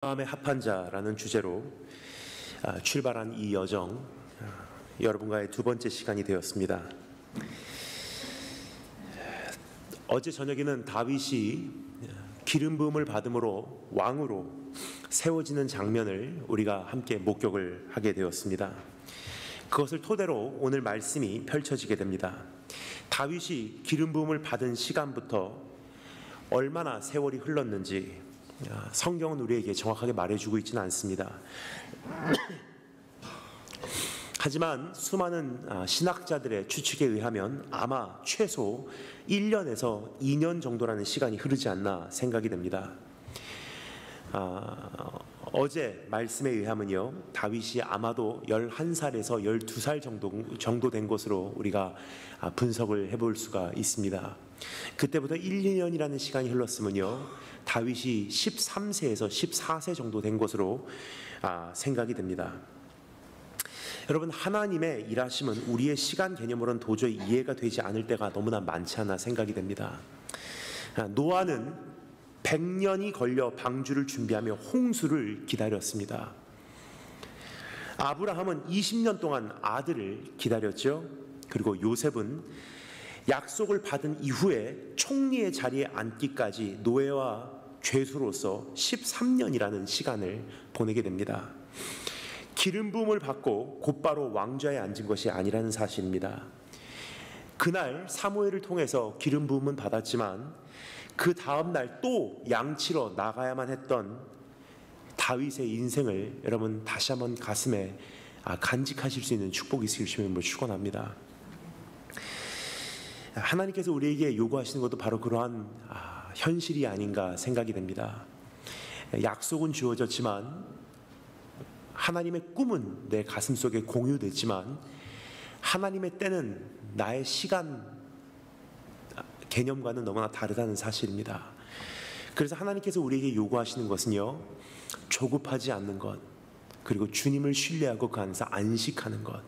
마음의 합한 자라는 주제로 출발한 이 여정, 여러분과의 두 번째 시간이 되었습니다. 어제 저녁에는 다윗이 기름 부음을 받음으로 왕으로 세워지는 장면을 우리가 함께 목격을 하게 되었습니다. 그것을 토대로 오늘 말씀이 펼쳐지게 됩니다. 다윗이 기름 부음을 받은 시간부터 얼마나 세월이 흘렀는지 성경은 우리에게 정확하게 말해주고 있지는 않습니다. 하지만 수많은 신학자들의 추측에 의하면 아마 최소 1년에서 2년 정도라는 시간이 흐르지 않나 생각이 됩니다. 어제 말씀에 의하면요, 다윗이 아마도 11살에서 12살 정도 된 것으로 우리가 분석을 해볼 수가 있습니다. 그때부터 1, 2년이라는 시간이 흘렀으면요, 다윗이 13세에서 14세 정도 된 것으로 생각이 됩니다. 여러분, 하나님의 일하심은 우리의 시간 개념으로는 도저히 이해가 되지 않을 때가 너무나 많지 않나 생각이 됩니다. 노아는 100년이 걸려 방주를 준비하며 홍수를 기다렸습니다. 아브라함은 20년 동안 아들을 기다렸죠. 그리고 요셉은 약속을 받은 이후에 총리의 자리에 앉기까지 노예와 죄수로서 13년이라는 시간을 보내게 됩니다. 기름 부음을 받고 곧바로 왕좌에 앉은 것이 아니라는 사실입니다. 그날 사무엘을 통해서 기름 부음은 받았지만 그 다음날 또 양치러 나가야만 했던 다윗의 인생을 여러분 다시 한번 가슴에 간직하실 수 있는 축복이 있으시면 축원합니다. 하나님께서 우리에게 요구하시는 것도 바로 그러한 현실이 아닌가 생각이 됩니다. 약속은 주어졌지만, 하나님의 꿈은 내 가슴속에 공유됐지만, 하나님의 때는 나의 시간 개념과는 너무나 다르다는 사실입니다. 그래서 하나님께서 우리에게 요구하시는 것은요, 조급하지 않는 것, 그리고 주님을 신뢰하고 그 안에서 안식하는 것.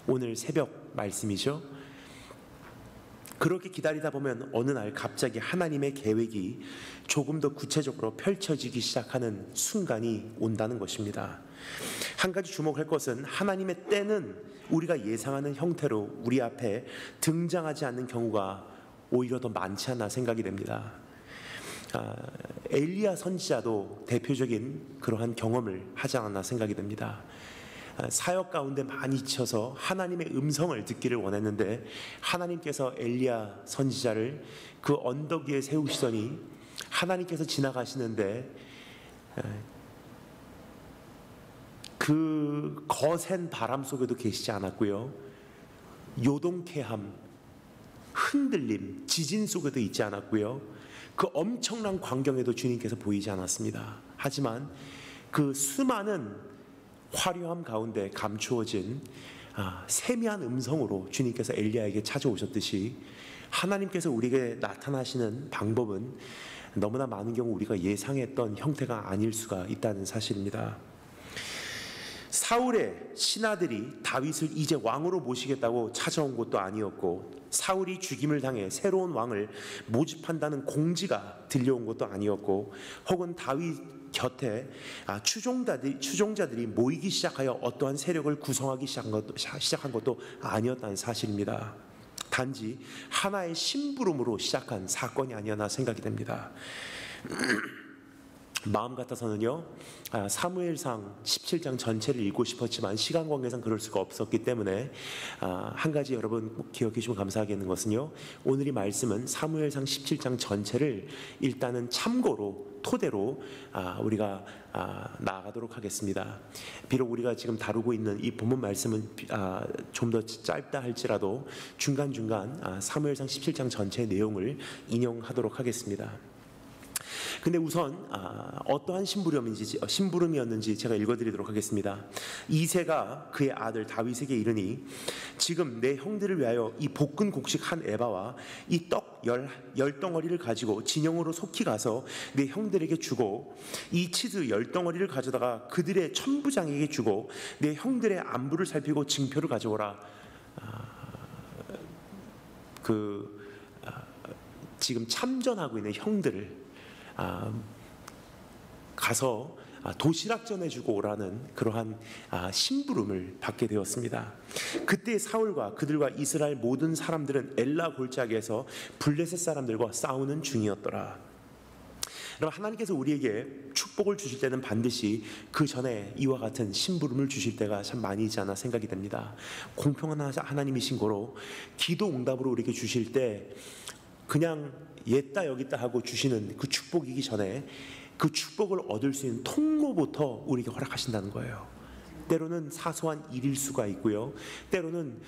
오늘 새벽 말씀이죠. 그렇게 기다리다 보면 어느 날 갑자기 하나님의 계획이 조금 더 구체적으로 펼쳐지기 시작하는 순간이 온다는 것입니다. 한 가지 주목할 것은 하나님의 때는 우리가 예상하는 형태로 우리 앞에 등장하지 않는 경우가 오히려 더 많지 않나 생각이 됩니다. 엘리야 선지자도 대표적인 그러한 경험을 하지 않았나 생각이 됩니다. 사역 가운데 많이 지쳐서 하나님의 음성을 듣기를 원했는데 하나님께서 엘리야 선지자를 그 언덕 위에 세우시더니 하나님께서 지나가시는데 그 거센 바람 속에도 계시지 않았고요, 요동케함, 흔들림, 지진 속에도 있지 않았고요, 그 엄청난 광경에도 주님께서 보이지 않았습니다. 하지만 그 수많은 화려함 가운데 감추어진 세미한 음성으로 주님께서 엘리야에게 찾아오셨듯이 하나님께서 우리에게 나타나시는 방법은 너무나 많은 경우 우리가 예상했던 형태가 아닐 수가 있다는 사실입니다. 사울의 신하들이 다윗을 이제 왕으로 모시겠다고 찾아온 것도 아니었고, 사울이 죽임을 당해 새로운 왕을 모집한다는 공지가 들려온 것도 아니었고, 혹은 다윗 곁에 추종자들이 모이기 시작하여 어떠한 세력을 구성하기 시작한 것도 아니었다는 사실입니다. 단지 하나의 심부름으로 시작한 사건이 아니었나 생각이 됩니다. 마음 같아서는요, 사무엘상 17장 전체를 읽고 싶었지만 시간 관계상 그럴 수가 없었기 때문에 한 가지 여러분 꼭 기억해 주시면 감사하겠는 것은요, 오늘 이 말씀은 사무엘상 17장 전체를 일단은 참고로 토대로 우리가 나아가도록 하겠습니다. 비록 우리가 지금 다루고 있는 이 본문 말씀은 좀 더 짧다 할지라도 중간중간 사무엘상 17장 전체의 내용을 인용하도록 하겠습니다. 근데 우선 어떠한 심부름이었는지 제가 읽어드리도록 하겠습니다. 이새가 그의 아들 다윗에게 이르니, 지금 내 형들을 위하여 이 볶은 곡식 한 에바와 이 떡 10덩어리를 가지고 진영으로 속히 가서 내 형들에게 주고, 이 치즈 10덩어리를 가져다가 그들의 천부장에게 주고, 내 형들의 안부를 살피고 징표를 가져오라. 지금 참전하고 있는 형들을 가서 도시락 전해주고 오라는 그러한 심부름을 받게 되었습니다. 그때 사울과 그들과 이스라엘 모든 사람들은 엘라 골짜기에서 블레셋 사람들과 싸우는 중이었더라. 여러분, 하나님께서 우리에게 축복을 주실 때는 반드시 그 전에 이와 같은 심부름을 주실 때가 참 많이 있지 않나 생각이 됩니다. 공평한 하나님이신 거로 기도 응답으로 우리에게 주실 때 그냥 옛다 여기다 하고 주시는 그 축복이기 전에 그 축복을 얻을 수 있는 통로부터 우리에게 허락하신다는 거예요. 때로는 사소한 일일 수가 있고요, 때로는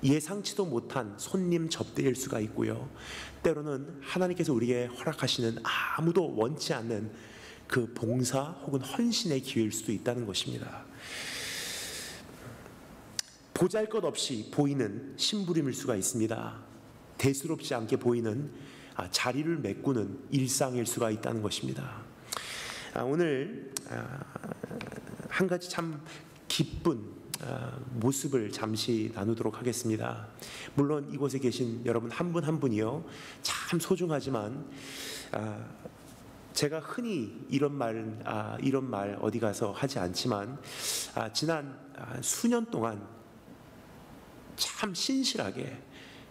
예상치도 못한 손님 접대일 수가 있고요, 때로는 하나님께서 우리에게 허락하시는 아무도 원치 않는 그 봉사 혹은 헌신의 기회일 수도 있다는 것입니다. 보잘것없이 보이는 심부름일 수가 있습니다. 대수롭지 않게 보이는 자리를 메꾸는 일상일 수가 있다는 것입니다. 오늘 한 가지 참 기쁜 모습을 잠시 나누도록 하겠습니다. 물론 이곳에 계신 여러분 한 분 한 분이요 참 소중하지만 제가 흔히 이런 말 어디 가서 하지 않지만 지난 수년 동안 참 신실하게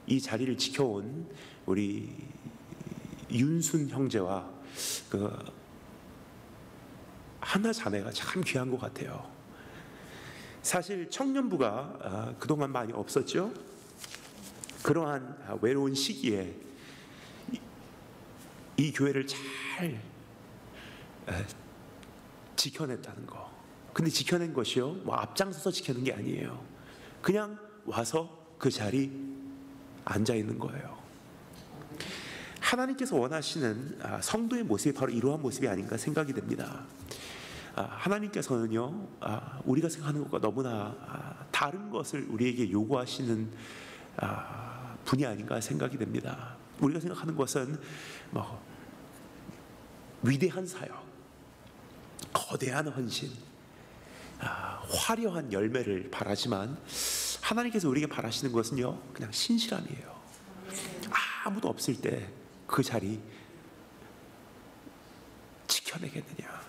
이 자리를 지켜온 우리 윤순 형제와 그 하나 자매가 참 귀한 것 같아요. 사실 청년부가 그동안 많이 없었죠. 그러한 외로운 시기에 이 교회를 잘 지켜냈다는 거. 근데 지켜낸 것이요, 뭐 앞장서서 지켜낸 게 아니에요. 그냥 와서 그 자리 앉아 있는 거예요. 하나님께서 원하시는 성도의 모습이 바로 이러한 모습이 아닌가 생각이 됩니다. 하나님께서는요, 우리가 생각하는 것과 너무나 다른 것을 우리에게 요구하시는 분이 아닌가 생각이 됩니다. 우리가 생각하는 것은 뭐 위대한 사역, 거대한 헌신, 화려한 열매를 바라지만 하나님께서 우리에게 바라시는 것은요, 그냥 신실함이에요. 아무도 없을 때 그 자리 지켜내겠느냐?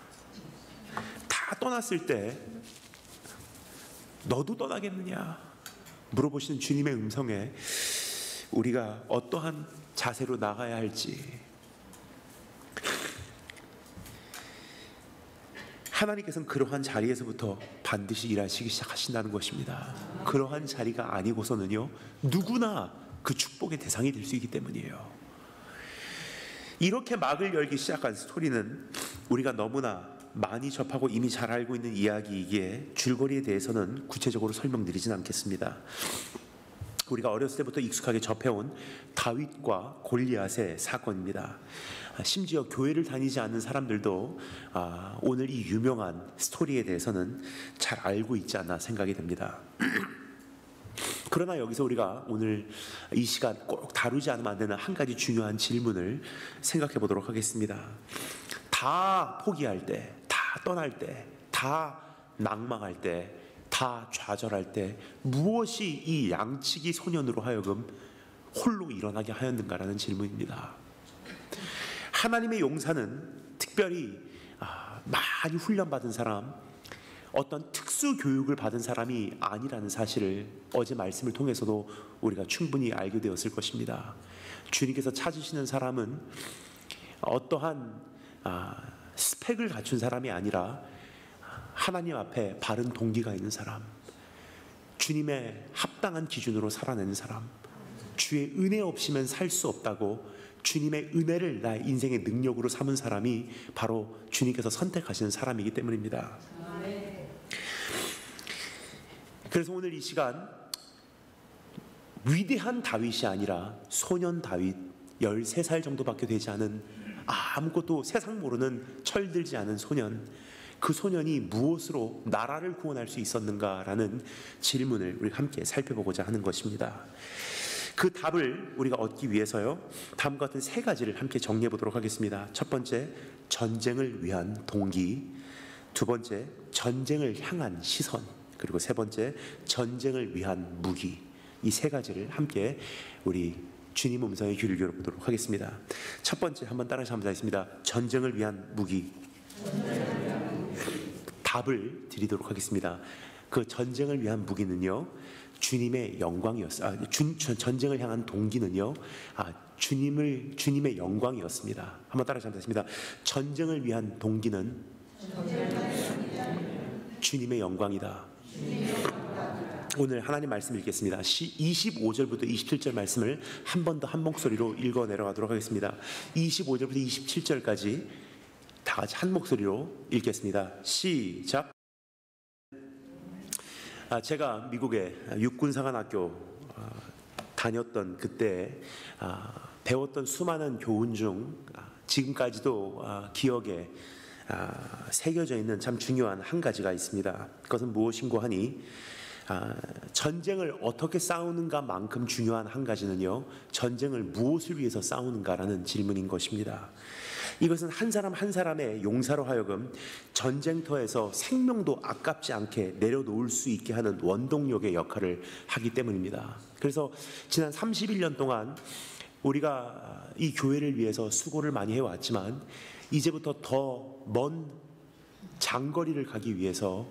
다 떠났을 때 너도 떠나겠느냐 물어보시는 주님의 음성에 우리가 어떠한 자세로 나가야 할지, 하나님께서는 그러한 자리에서부터 반드시 일하시기 시작하신다는 것입니다. 그러한 자리가 아니고서는요, 누구나 그 축복의 대상이 될 수 있기 때문이에요. 이렇게 막을 열기 시작한 스토리는 우리가 너무나 많이 접하고 이미 잘 알고 있는 이야기이기에 줄거리에 대해서는 구체적으로 설명드리진 않겠습니다. 우리가 어렸을 때부터 익숙하게 접해온 다윗과 골리앗의 사건입니다. 심지어 교회를 다니지 않는 사람들도 오늘 이 유명한 스토리에 대해서는 잘 알고 있지 않나 생각이 됩니다. 그러나 여기서 우리가 오늘 이 시간 꼭 다루지 않으면 안 되는 한 가지 중요한 질문을 생각해 보도록 하겠습니다. 다 포기할 때, 다 떠날 때, 다 낭망할 때, 다 좌절할 때 무엇이 이 양치기 소년으로 하여금 홀로 일어나게 하였는가라는 질문입니다. 하나님의 용사는 특별히 많이 훈련받은 사람, 어떤 특수 교육을 받은 사람이 아니라는 사실을 어제 말씀을 통해서도 우리가 충분히 알게 되었을 것입니다. 주님께서 찾으시는 사람은 어떠한 스펙을 갖춘 사람이 아니라 하나님 앞에 바른 동기가 있는 사람, 주님의 합당한 기준으로 살아내는 사람, 주의 은혜 없이면 살 수 없다고 주님의 은혜를 나의 인생의 능력으로 삼은 사람이 바로 주님께서 선택하시는 사람이기 때문입니다. 그래서 오늘 이 시간 위대한 다윗이 아니라 소년 다윗, 13살 정도밖에 되지 않은 아무것도 세상 모르는 철들지 않은 소년, 그 소년이 무엇으로 나라를 구원할 수 있었는가라는 질문을 우리 함께 살펴보고자 하는 것입니다. 그 답을 우리가 얻기 위해서요, 다음과 같은 세 가지를 함께 정리해 보도록 하겠습니다. 첫 번째, 전쟁을 위한 동기. 두 번째, 전쟁을 향한 시선. 그리고 세 번째, 전쟁을 위한 무기. 이 세 가지를 함께 우리 주님 음성에 귀를 열어보도록 하겠습니다. 첫 번째, 한번 따라서 한번 하겠습니다. 전쟁을 위한 무기. 답을 드리도록 하겠습니다. 그 전쟁을 위한 무기는요, 주님의 영광이었어요. 전쟁을 향한 동기는요, 주님의 영광이었습니다. 한번 따라서 하겠습니다. 전쟁을 위한 동기는 주님의 영광이다. 오늘 하나님 말씀 읽겠습니다. 25절부터 27절 말씀을 한 번 더 한 목소리로 읽어 내려가도록 하겠습니다. 25절부터 27절까지 다 같이 한 목소리로 읽겠습니다. 시작. 제가 미국의 육군사관학교 다녔던 그때 배웠던 수많은 교훈 중 지금까지도 기억에 새겨져 있는 참 중요한 한 가지가 있습니다. 그것은 무엇인고 하니 전쟁을 어떻게 싸우는가만큼 중요한 한 가지는요, 전쟁을 무엇을 위해서 싸우는가라는 질문인 것입니다. 이것은 한 사람 한 사람의 용사로 하여금 전쟁터에서 생명도 아깝지 않게 내려놓을 수 있게 하는 원동력의 역할을 하기 때문입니다. 그래서 지난 31년 동안 우리가 이 교회를 위해서 수고를 많이 해왔지만 이제부터 더 먼 장거리를 가기 위해서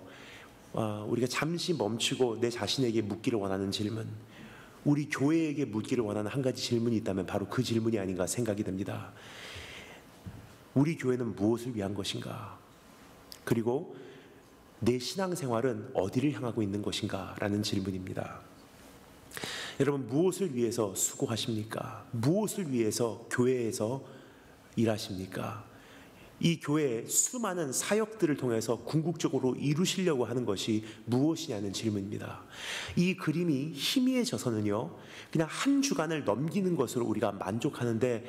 우리가 잠시 멈추고 내 자신에게 묻기를 원하는 질문, 우리 교회에게 묻기를 원하는 한 가지 질문이 있다면 바로 그 질문이 아닌가 생각이 듭니다. 우리 교회는 무엇을 위한 것인가? 그리고 내 신앙생활은 어디를 향하고 있는 것인가? 라는 질문입니다. 여러분, 무엇을 위해서 수고하십니까? 무엇을 위해서 교회에서 일하십니까? 이 교회의 수많은 사역들을 통해서 궁극적으로 이루시려고 하는 것이 무엇이냐는 질문입니다. 이 그림이 희미해져서는요, 그냥 한 주간을 넘기는 것으로 우리가 만족하는데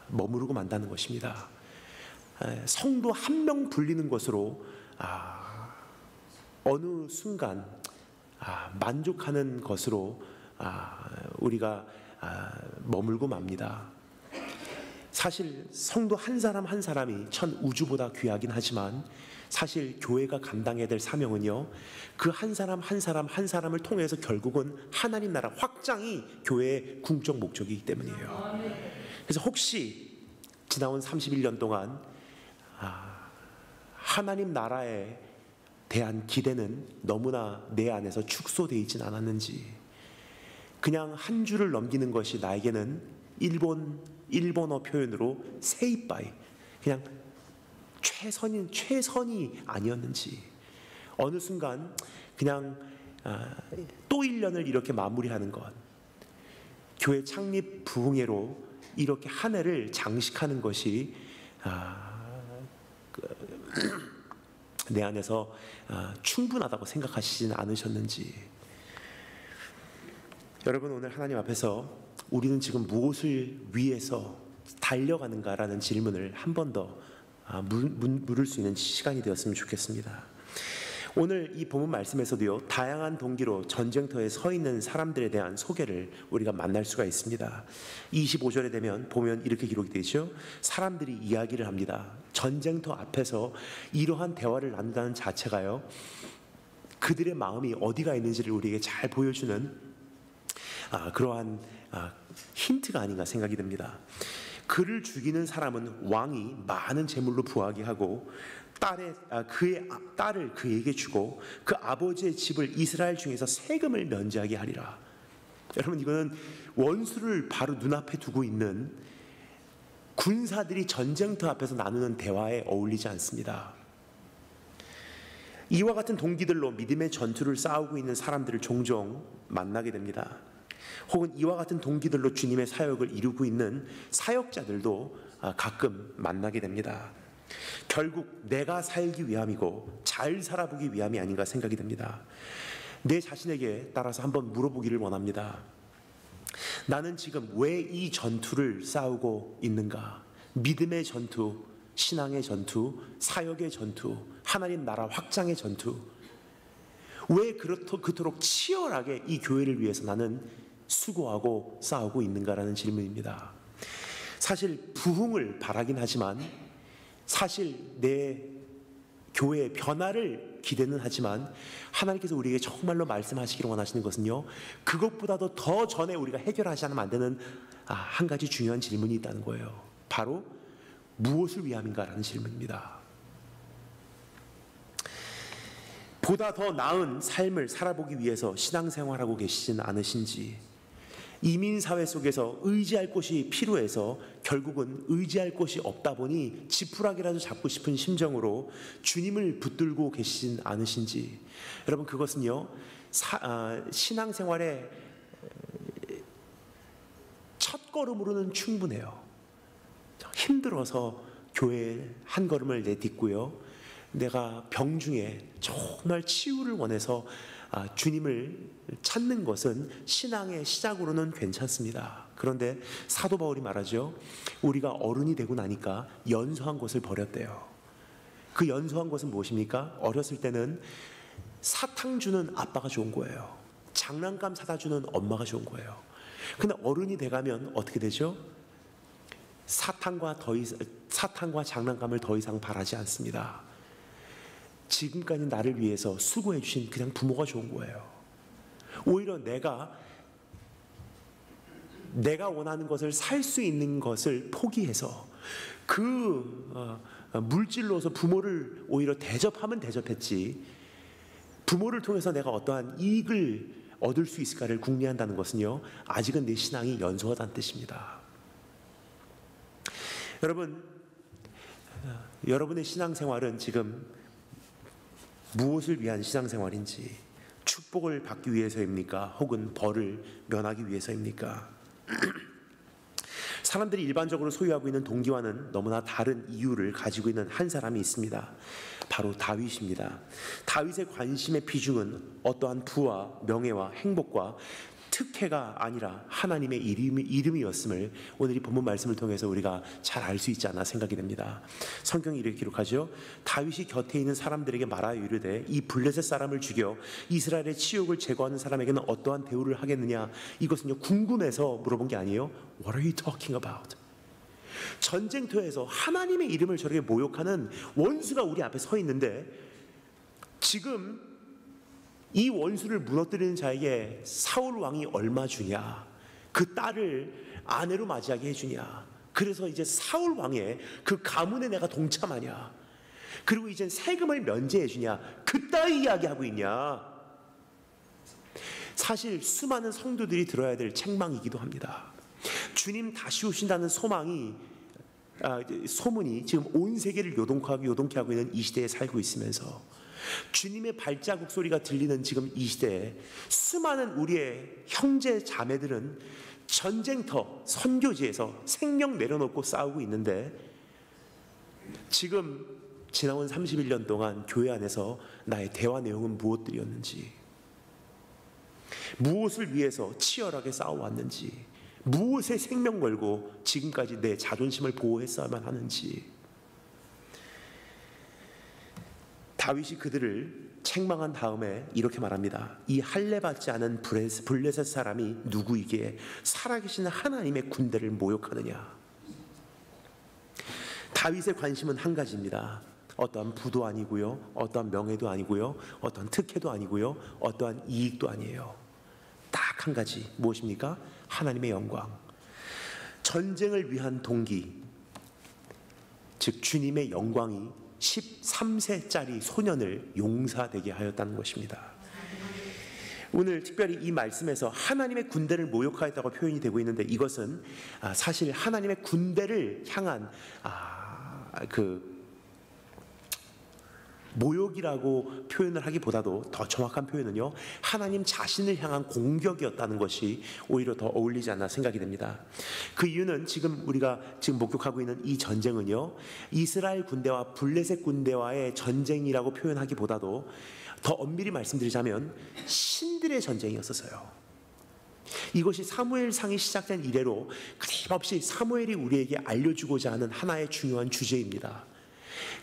머무르고 만다는 것입니다. 성도 한 명 불리는 것으로 어느 순간 만족하는 것으로 우리가 머물고 맙니다. 사실 성도 한 사람 한 사람이 천 우주보다 귀하긴 하지만 사실 교회가 감당해야 될 사명은요, 그 한 사람 한 사람 한 사람을 통해서 결국은 하나님 나라 확장이 교회의 궁극적 목적이기 때문이에요. 그래서 혹시 지나온 31년 동안 하나님 나라에 대한 기대는 너무나 내 안에서 축소되어 있진 않았는지, 그냥 한 주를 넘기는 것이 나에게는 일본어 표현으로 세이빠이, 그냥 최선이 아니었는지, 어느 순간 그냥 또 1년을 이렇게 마무리하는 것, 교회 창립 부흥회로 이렇게 한 해를 장식하는 것이 내 안에서 충분하다고 생각하시진 않으셨는지. 여러분, 오늘 하나님 앞에서 우리는 지금 무엇을 위해서 달려가는가라는 질문을 한 번 더 물을 수 있는 시간이 되었으면 좋겠습니다. 오늘 이 본문 말씀에서도요, 다양한 동기로 전쟁터에 서 있는 사람들에 대한 소개를 우리가 만날 수가 있습니다. 25절에 되면 보면 이렇게 기록이 되죠. 사람들이 이야기를 합니다. 전쟁터 앞에서 이러한 대화를 나눈다는 자체가요, 그들의 마음이 어디가 있는지를 우리에게 잘 보여주는 그러한 힌트가 아닌가 생각이 듭니다. 그를 죽이는 사람은 왕이 많은 재물로 부하게 하고 그의 딸을 그에게 주고 그 아버지의 집을 이스라엘 중에서 세금을 면제하게 하리라. 여러분, 이거는 원수를 바로 눈앞에 두고 있는 군사들이 전쟁터 앞에서 나누는 대화에 어울리지 않습니다. 이와 같은 동기들로 믿음의 전투를 싸우고 있는 사람들을 종종 만나게 됩니다. 혹은 이와 같은 동기들로 주님의 사역을 이루고 있는 사역자들도 가끔 만나게 됩니다. 결국 내가 살기 위함이고 잘 살아보기 위함이 아닌가 생각이 듭니다. 내 자신에게 따라서 한번 물어보기를 원합니다. 나는 지금 왜 이 전투를 싸우고 있는가? 믿음의 전투, 신앙의 전투, 사역의 전투, 하나님 나라 확장의 전투. 왜 그토록 치열하게 이 교회를 위해서 나는 수고하고 싸우고 있는가라는 질문입니다. 사실 부흥을 바라긴 하지만, 사실 내 교회의 변화를 기대는 하지만, 하나님께서 우리에게 정말로 말씀하시기를 원하시는 것은요, 그것보다도 더 전에 우리가 해결하지 않으면 안 되는 한 가지 중요한 질문이 있다는 거예요. 바로 무엇을 위함인가라는 질문입니다. 보다 더 나은 삶을 살아보기 위해서 신앙생활하고 계시진 않으신지, 이민사회 속에서 의지할 곳이 필요해서 결국은 의지할 곳이 없다 보니 지푸라기라도 잡고 싶은 심정으로 주님을 붙들고 계시진 않으신지, 여러분 그것은요 신앙생활의 첫걸음으로는 충분해요. 힘들어서 교회에 한 걸음을 내딛고요, 내가 병중에 정말 치유를 원해서 주님을 찾는 것은 신앙의 시작으로는 괜찮습니다. 그런데 사도 바울이 말하죠. 우리가 어른이 되고 나니까 연소한 것을 버렸대요. 그 연소한 것은 무엇입니까? 어렸을 때는 사탕 주는 아빠가 좋은 거예요. 장난감 사다 주는 엄마가 좋은 거예요. 근데 어른이 돼가면 어떻게 되죠? 사탕과 장난감을 더 이상 바라지 않습니다. 지금까지 나를 위해서 수고해 주신 그냥 부모가 좋은 거예요. 오히려 내가 원하는 것을 살 수 있는 것을 포기해서 그 물질로서 부모를 오히려 대접하면 대접했지, 부모를 통해서 내가 어떠한 이익을 얻을 수 있을까를 궁리한다는 것은요, 아직은 내 신앙이 연소하다는 뜻입니다. 여러분의 신앙생활은 지금 무엇을 위한 신앙생활인지, 축복을 받기 위해서입니까? 혹은 벌을 면하기 위해서입니까? 사람들이 일반적으로 소유하고 있는 동기와는 너무나 다른 이유를 가지고 있는 한 사람이 있습니다. 바로 다윗입니다. 다윗의 관심의 비중은 어떠한 부와 명예와 행복과 특혜가 아니라 하나님의 이름이었음을 오늘 이 본문 말씀을 통해서 우리가 잘 알 수 있지 않나 생각이 됩니다. 성경이 이렇게 기록하죠. 다윗이 곁에 있는 사람들에게 말하여 이르되 이 블레셋 사람을 죽여 이스라엘의 치욕을 제거하는 사람에게는 어떠한 대우를 하겠느냐. 이것은요 궁금해서 물어본 게 아니에요. What are you talking about? 전쟁터에서 하나님의 이름을 저렇게 모욕하는 원수가 우리 앞에 서 있는데, 지금 이 원수를 무너뜨리는 자에게 사울 왕이 얼마 주냐, 그 딸을 아내로 맞이하게 해주냐, 그래서 이제 사울 왕의 그 가문에 내가 동참하냐, 그리고 이제 세금을 면제해 주냐, 그따위 이야기하고 있냐. 사실 수많은 성도들이 들어야 될 책망이기도 합니다. 주님 다시 오신다는 소문이 지금 온 세계를 요동케 하고 있는 이 시대에 살고 있으면서, 주님의 발자국 소리가 들리는 지금 이 시대에 수많은 우리의 형제 자매들은 전쟁터 선교지에서 생명 내려놓고 싸우고 있는데, 지금 지나온 31년 동안 교회 안에서 나의 대화 내용은 무엇들이었는지, 무엇을 위해서 치열하게 싸워왔는지, 무엇에 생명 걸고 지금까지 내 자존심을 보호했어야만 하는지. 다윗이 그들을 책망한 다음에 이렇게 말합니다. 이 할례받지 않은 블레셋 사람이 누구이기에 살아계신 하나님의 군대를 모욕하느냐. 다윗의 관심은 한 가지입니다. 어떠한 부도 아니고요, 어떠한 명예도 아니고요, 어떠한 특혜도 아니고요, 어떠한 이익도 아니에요. 딱 한 가지, 무엇입니까? 하나님의 영광. 전쟁을 위한 동기, 즉 주님의 영광이 13세짜리 소년을 용사되게 하였다는 것입니다. 오늘 특별히 이 말씀에서 하나님의 군대를 모욕하였다고 표현이 되고 있는데, 이것은 사실 하나님의 군대를 향한 모욕이라고 표현을 하기보다도 더 정확한 표현은요, 하나님 자신을 향한 공격이었다는 것이 오히려 더 어울리지 않나 생각이 됩니다. 그 이유는 우리가 지금 목격하고 있는 이 전쟁은요, 이스라엘 군대와 블레셋 군대와의 전쟁이라고 표현하기보다도 더 엄밀히 말씀드리자면 신들의 전쟁이었어요. 이것이 사무엘상이 시작된 이래로 끊임없이 사무엘이 우리에게 알려주고자 하는 하나의 중요한 주제입니다.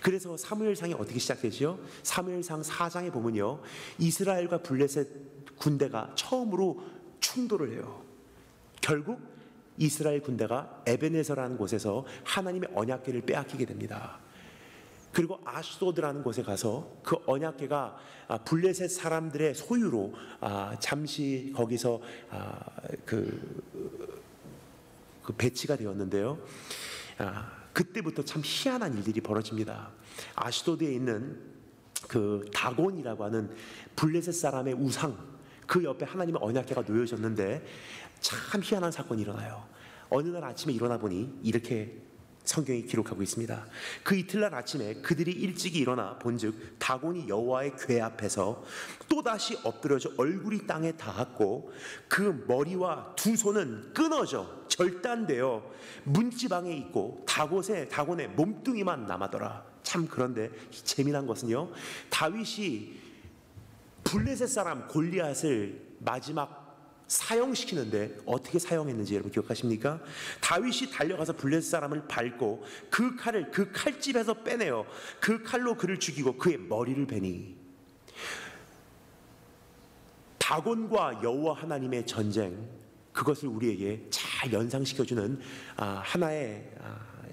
그래서 사무엘상이 어떻게 시작되죠? 사무엘상 4장에 보면요, 이스라엘과 블레셋 군대가 처음으로 충돌을 해요. 결국 이스라엘 군대가 에베네서라는 곳에서 하나님의 언약궤를 빼앗기게 됩니다. 그리고 아수도드라는 곳에 가서 그 언약궤가 블레셋 사람들의 소유로 잠시 거기서 그 배치가 되었는데요. 그때부터 참 희한한 일들이 벌어집니다. 아시도드에 있는 그 다곤이라고 하는 블레셋 사람의 우상, 그 옆에 하나님의 언약궤가 놓여졌는데 참 희한한 사건이 일어나요. 어느 날 아침에 일어나 보니 이렇게 성경이 기록하고 있습니다. 그 이틀날 아침에 그들이 일찍이 일어나 본즉 다곤이 여호와의 궤 앞에서 또다시 엎드려져 얼굴이 땅에 닿았고 그 머리와 두 손은 끊어져 절단되어 문지방에 있고 다곤의 몸뚱이만 남았더라. 참, 그런데 재미난 것은요, 다윗이 블레셋 사람 골리앗을 마지막 사형시키는데 어떻게 사형했는지 여러분 기억하십니까? 다윗이 달려가서 블레셋 사람을 밟고 그 칼을 그 칼집에서 빼내어 그 칼로 그를 죽이고 그의 머리를 베니. 다곤과 여호와 하나님의 전쟁, 그것을 우리에게 잘 연상시켜주는 하나의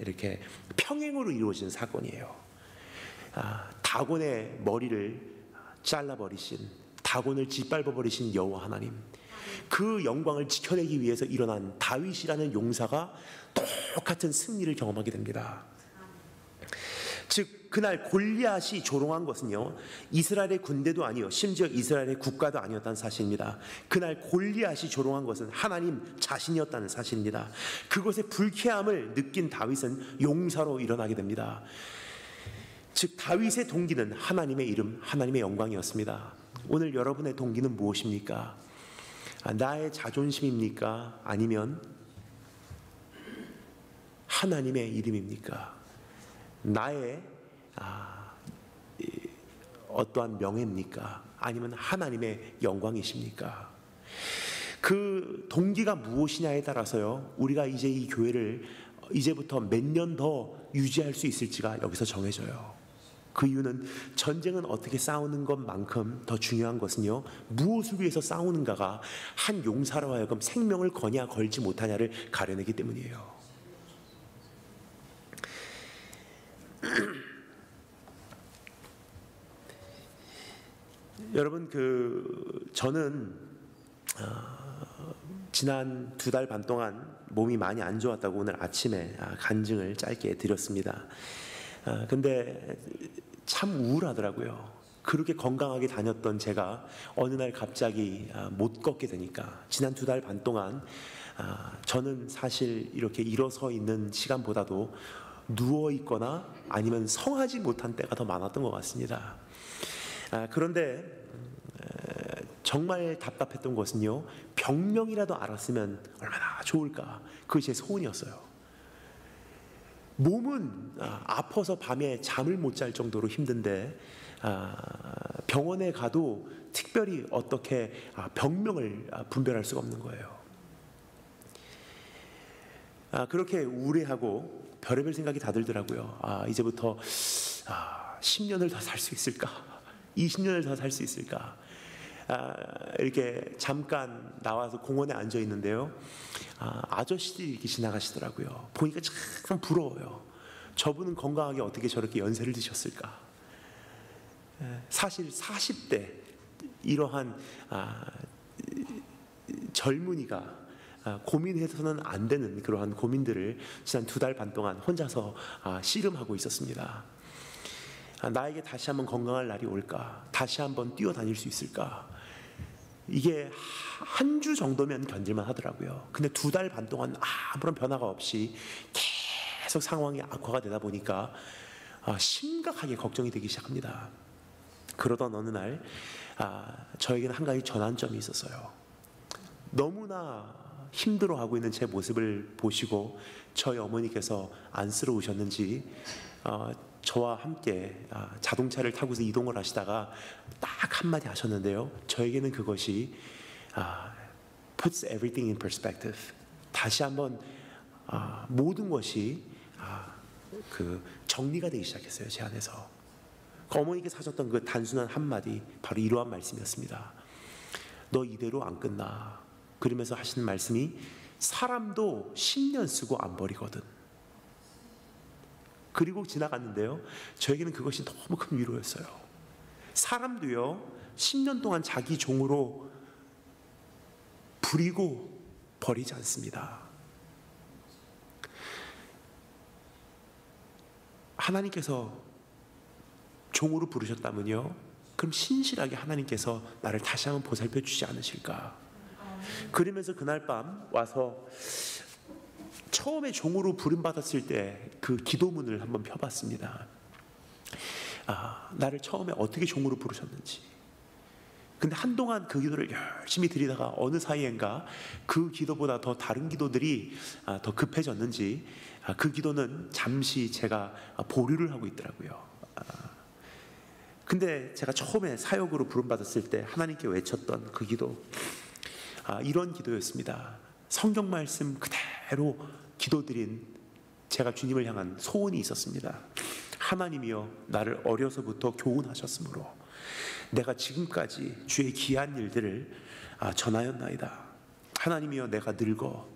이렇게 평행으로 이루어진 사건이에요. 다곤의 머리를 잘라버리신, 다곤을 짓밟아버리신 여호와 하나님, 그 영광을 지켜내기 위해서 일어난 다윗이라는 용사가 똑같은 승리를 경험하게 됩니다. 즉 그날 골리앗이 조롱한 것은요, 이스라엘의 군대도 아니요 심지어 이스라엘의 국가도 아니었다는 사실입니다. 그날 골리앗이 조롱한 것은 하나님 자신이었다는 사실입니다. 그것의 불쾌함을 느낀 다윗은 용사로 일어나게 됩니다. 즉 다윗의 동기는 하나님의 이름, 하나님의 영광이었습니다. 오늘 여러분의 동기는 무엇입니까? 나의 자존심입니까? 아니면 하나님의 이름입니까? 나의 어떠한 명예입니까? 아니면 하나님의 영광이십니까? 그 동기가 무엇이냐에 따라서요, 우리가 이제 이 교회를 이제부터 몇 년 더 유지할 수 있을지가 여기서 정해져요. 그 이유는 전쟁은 어떻게 싸우는 것만큼 더 중요한 것은요, 무엇을 위해서 싸우는가가 한 용사로 하여금 생명을 거냐 걸지 못하냐를 가려내기 때문이에요. 여러분, 저는 지난 2달 반 동안 몸이 많이 안 좋았다고 오늘 아침에 간증을 짧게 드렸습니다. 근데 참 우울하더라고요. 그렇게 건강하게 다녔던 제가 어느 날 갑자기 못 걷게 되니까, 지난 2달 반 동안 저는 사실 이렇게 일어서 있는 시간보다도 누워 있거나 아니면 성하지 못한 때가 더 많았던 것 같습니다. 그런데 정말 답답했던 것은요, 병명이라도 알았으면 얼마나 좋을까, 그게 제 소원이었어요. 몸은 아파서 밤에 잠을 못 잘 정도로 힘든데 병원에 가도 특별히 어떻게 병명을 분별할 수가 없는 거예요. 그렇게 우울해하고 별의별 생각이 다 들더라고요. 이제부터 10년을 더 살 수 있을까? 20년을 더 살 수 있을까? 이렇게 잠깐 나와서 공원에 앉아 있는데요, 아저씨들이 이렇게 지나가시더라고요. 보니까 참 부러워요. 저분은 건강하게 어떻게 저렇게 연세를 드셨을까? 사실 40대 이러한 젊은이가 고민해서는 안 되는 그러한 고민들을 지난 2달 반 동안 혼자서 씨름하고 있었습니다. 나에게 다시 한번 건강할 날이 올까? 다시 한번 뛰어다닐 수 있을까? 이게 한 주 정도면 견딜만 하더라고요. 근데 2달 반 동안 아무런 변화가 없이 계속 상황이 악화가 되다 보니까 심각하게 걱정이 되기 시작합니다. 그러던 어느 날 저에게는 한 가지 전환점이 있었어요. 너무나 힘들어하고 있는 제 모습을 보시고 저희 어머니께서 안쓰러우셨는지 저와 함께 자동차를 타고서 이동을 하시다가 딱 한마디 하셨는데요, 저에게는 그것이 puts everything in perspective. 다시 한번 모든 것이 정리가 되기 시작했어요, 제 안에서. 어머니께서 하셨던 그 단순한 한마디, 바로 이러한 말씀이었습니다. 너 이대로 안 끝나. 그러면서 하시는 말씀이, 사람도 10년 쓰고 안 버리거든. 그리고 지나갔는데요, 저에게는 그것이 너무 큰 위로였어요. 사람도요 10년 동안 자기 종으로 부리고 버리지 않습니다. 하나님께서 종으로 부르셨다면요, 그럼 신실하게 하나님께서 나를 다시 한번 보살펴 주지 않으실까? 그러면서 그날 밤 와서 처음에 종으로 부름받았을 때 그 기도문을 한번 펴봤습니다. 나를 처음에 어떻게 종으로 부르셨는지. 근데 한동안 그 기도를 열심히 드리다가 어느 사이엔가 그 기도보다 더 다른 기도들이 더 급해졌는지 그 기도는 잠시 제가 보류를 하고 있더라고요. 근데 제가 처음에 사역으로 부름받았을 때 하나님께 외쳤던 그 기도, 이런 기도였습니다. 성경 말씀 그대로 기도드린 제가 주님을 향한 소원이 있었습니다. 하나님이여, 나를 어려서부터 교훈하셨으므로 내가 지금까지 주의 귀한 일들을 전하였나이다. 하나님이여, 내가 늙어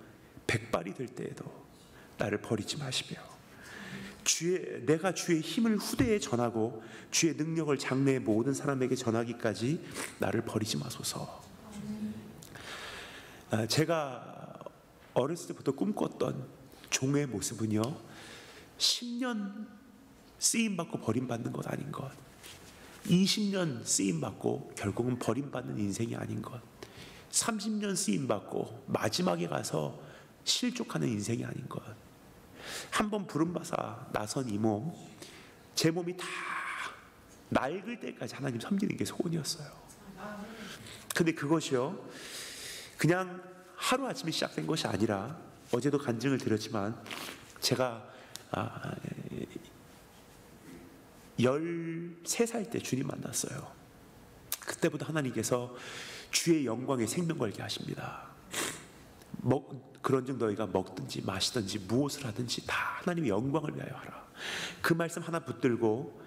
백발이 될 때에도 나를 버리지 마시며 내가 주의 힘을 후대에 전하고 주의 능력을 장래의 모든 사람에게 전하기까지 나를 버리지 마소서. 제가 어렸을 때부터 꿈꿨던 종의 모습은요, 10년 쓰임받고 버림받는 것 아닌 것, 20년 쓰임받고 결국은 버림받는 인생이 아닌 것, 30년 쓰임받고 마지막에 가서 실족하는 인생이 아닌 것, 한번 부름받아 나선 이 몸, 제 몸이 다 낡을 때까지 하나님 섬기는 게 소원이었어요. 근데 그것이요, 그냥 하루아침에 시작된 것이 아니라, 어제도 간증을 드렸지만 제가 13살 때 주님 만났어요. 그때부터 하나님께서 주의 영광에 생명 걸게 하십니다. 그런즉 너희가 먹든지 마시든지 무엇을 하든지 다 하나님의 영광을 위하여 하라. 그 말씀 하나 붙들고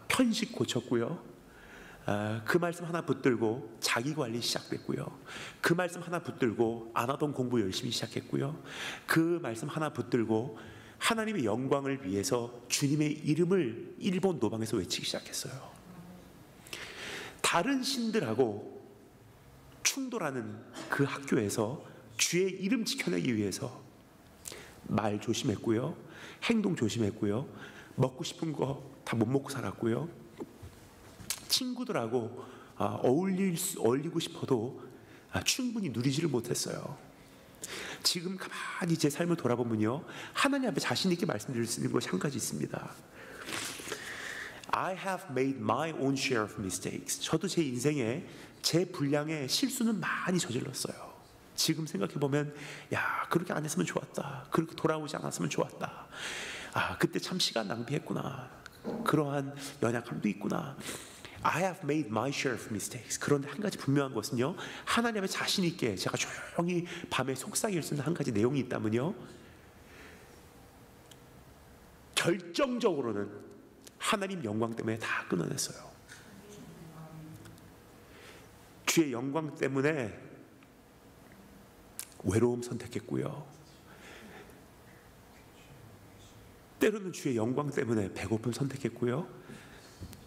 편식 고쳤고요, 그 말씀 하나 붙들고 자기관리 시작됐고요, 그 말씀 하나 붙들고 안 하던 공부 열심히 시작했고요, 그 말씀 하나 붙들고 하나님의 영광을 위해서 주님의 이름을 일본 노방에서 외치기 시작했어요. 다른 신들하고 충돌하는 그 학교에서 주의 이름 지켜내기 위해서 말 조심했고요, 행동 조심했고요, 먹고 싶은 거 다 못 먹고 살았고요, 친구들하고 어울리고 싶어도 충분히 누리지를 못했어요. 지금 가만히 제 삶을 돌아보면요, 하나님 앞에 자신 있게 말씀드릴 수 있는 것이 한 가지 있습니다. I have made my own share of mistakes. 저도 제 인생에 제 분량의 실수는 많이 저질렀어요. 지금 생각해보면, 야, 그렇게 안 했으면 좋았다, 그렇게 돌아오지 않았으면 좋았다, 그때 참 시간 낭비했구나, 그러한 연약함도 있구나. I have made my share of mistakes. 그런데 한 가지 분명한 것은요, 하나님 앞에 자신 있게 제가 조용히 밤에 속삭일 수 있는 한 가지 내용이 있다면요, 결정적으로는 하나님 영광 때문에 다 끊어냈어요. 주의 영광 때문에 외로움 선택했고요, 때로는 주의 영광 때문에 배고픔 선택했고요,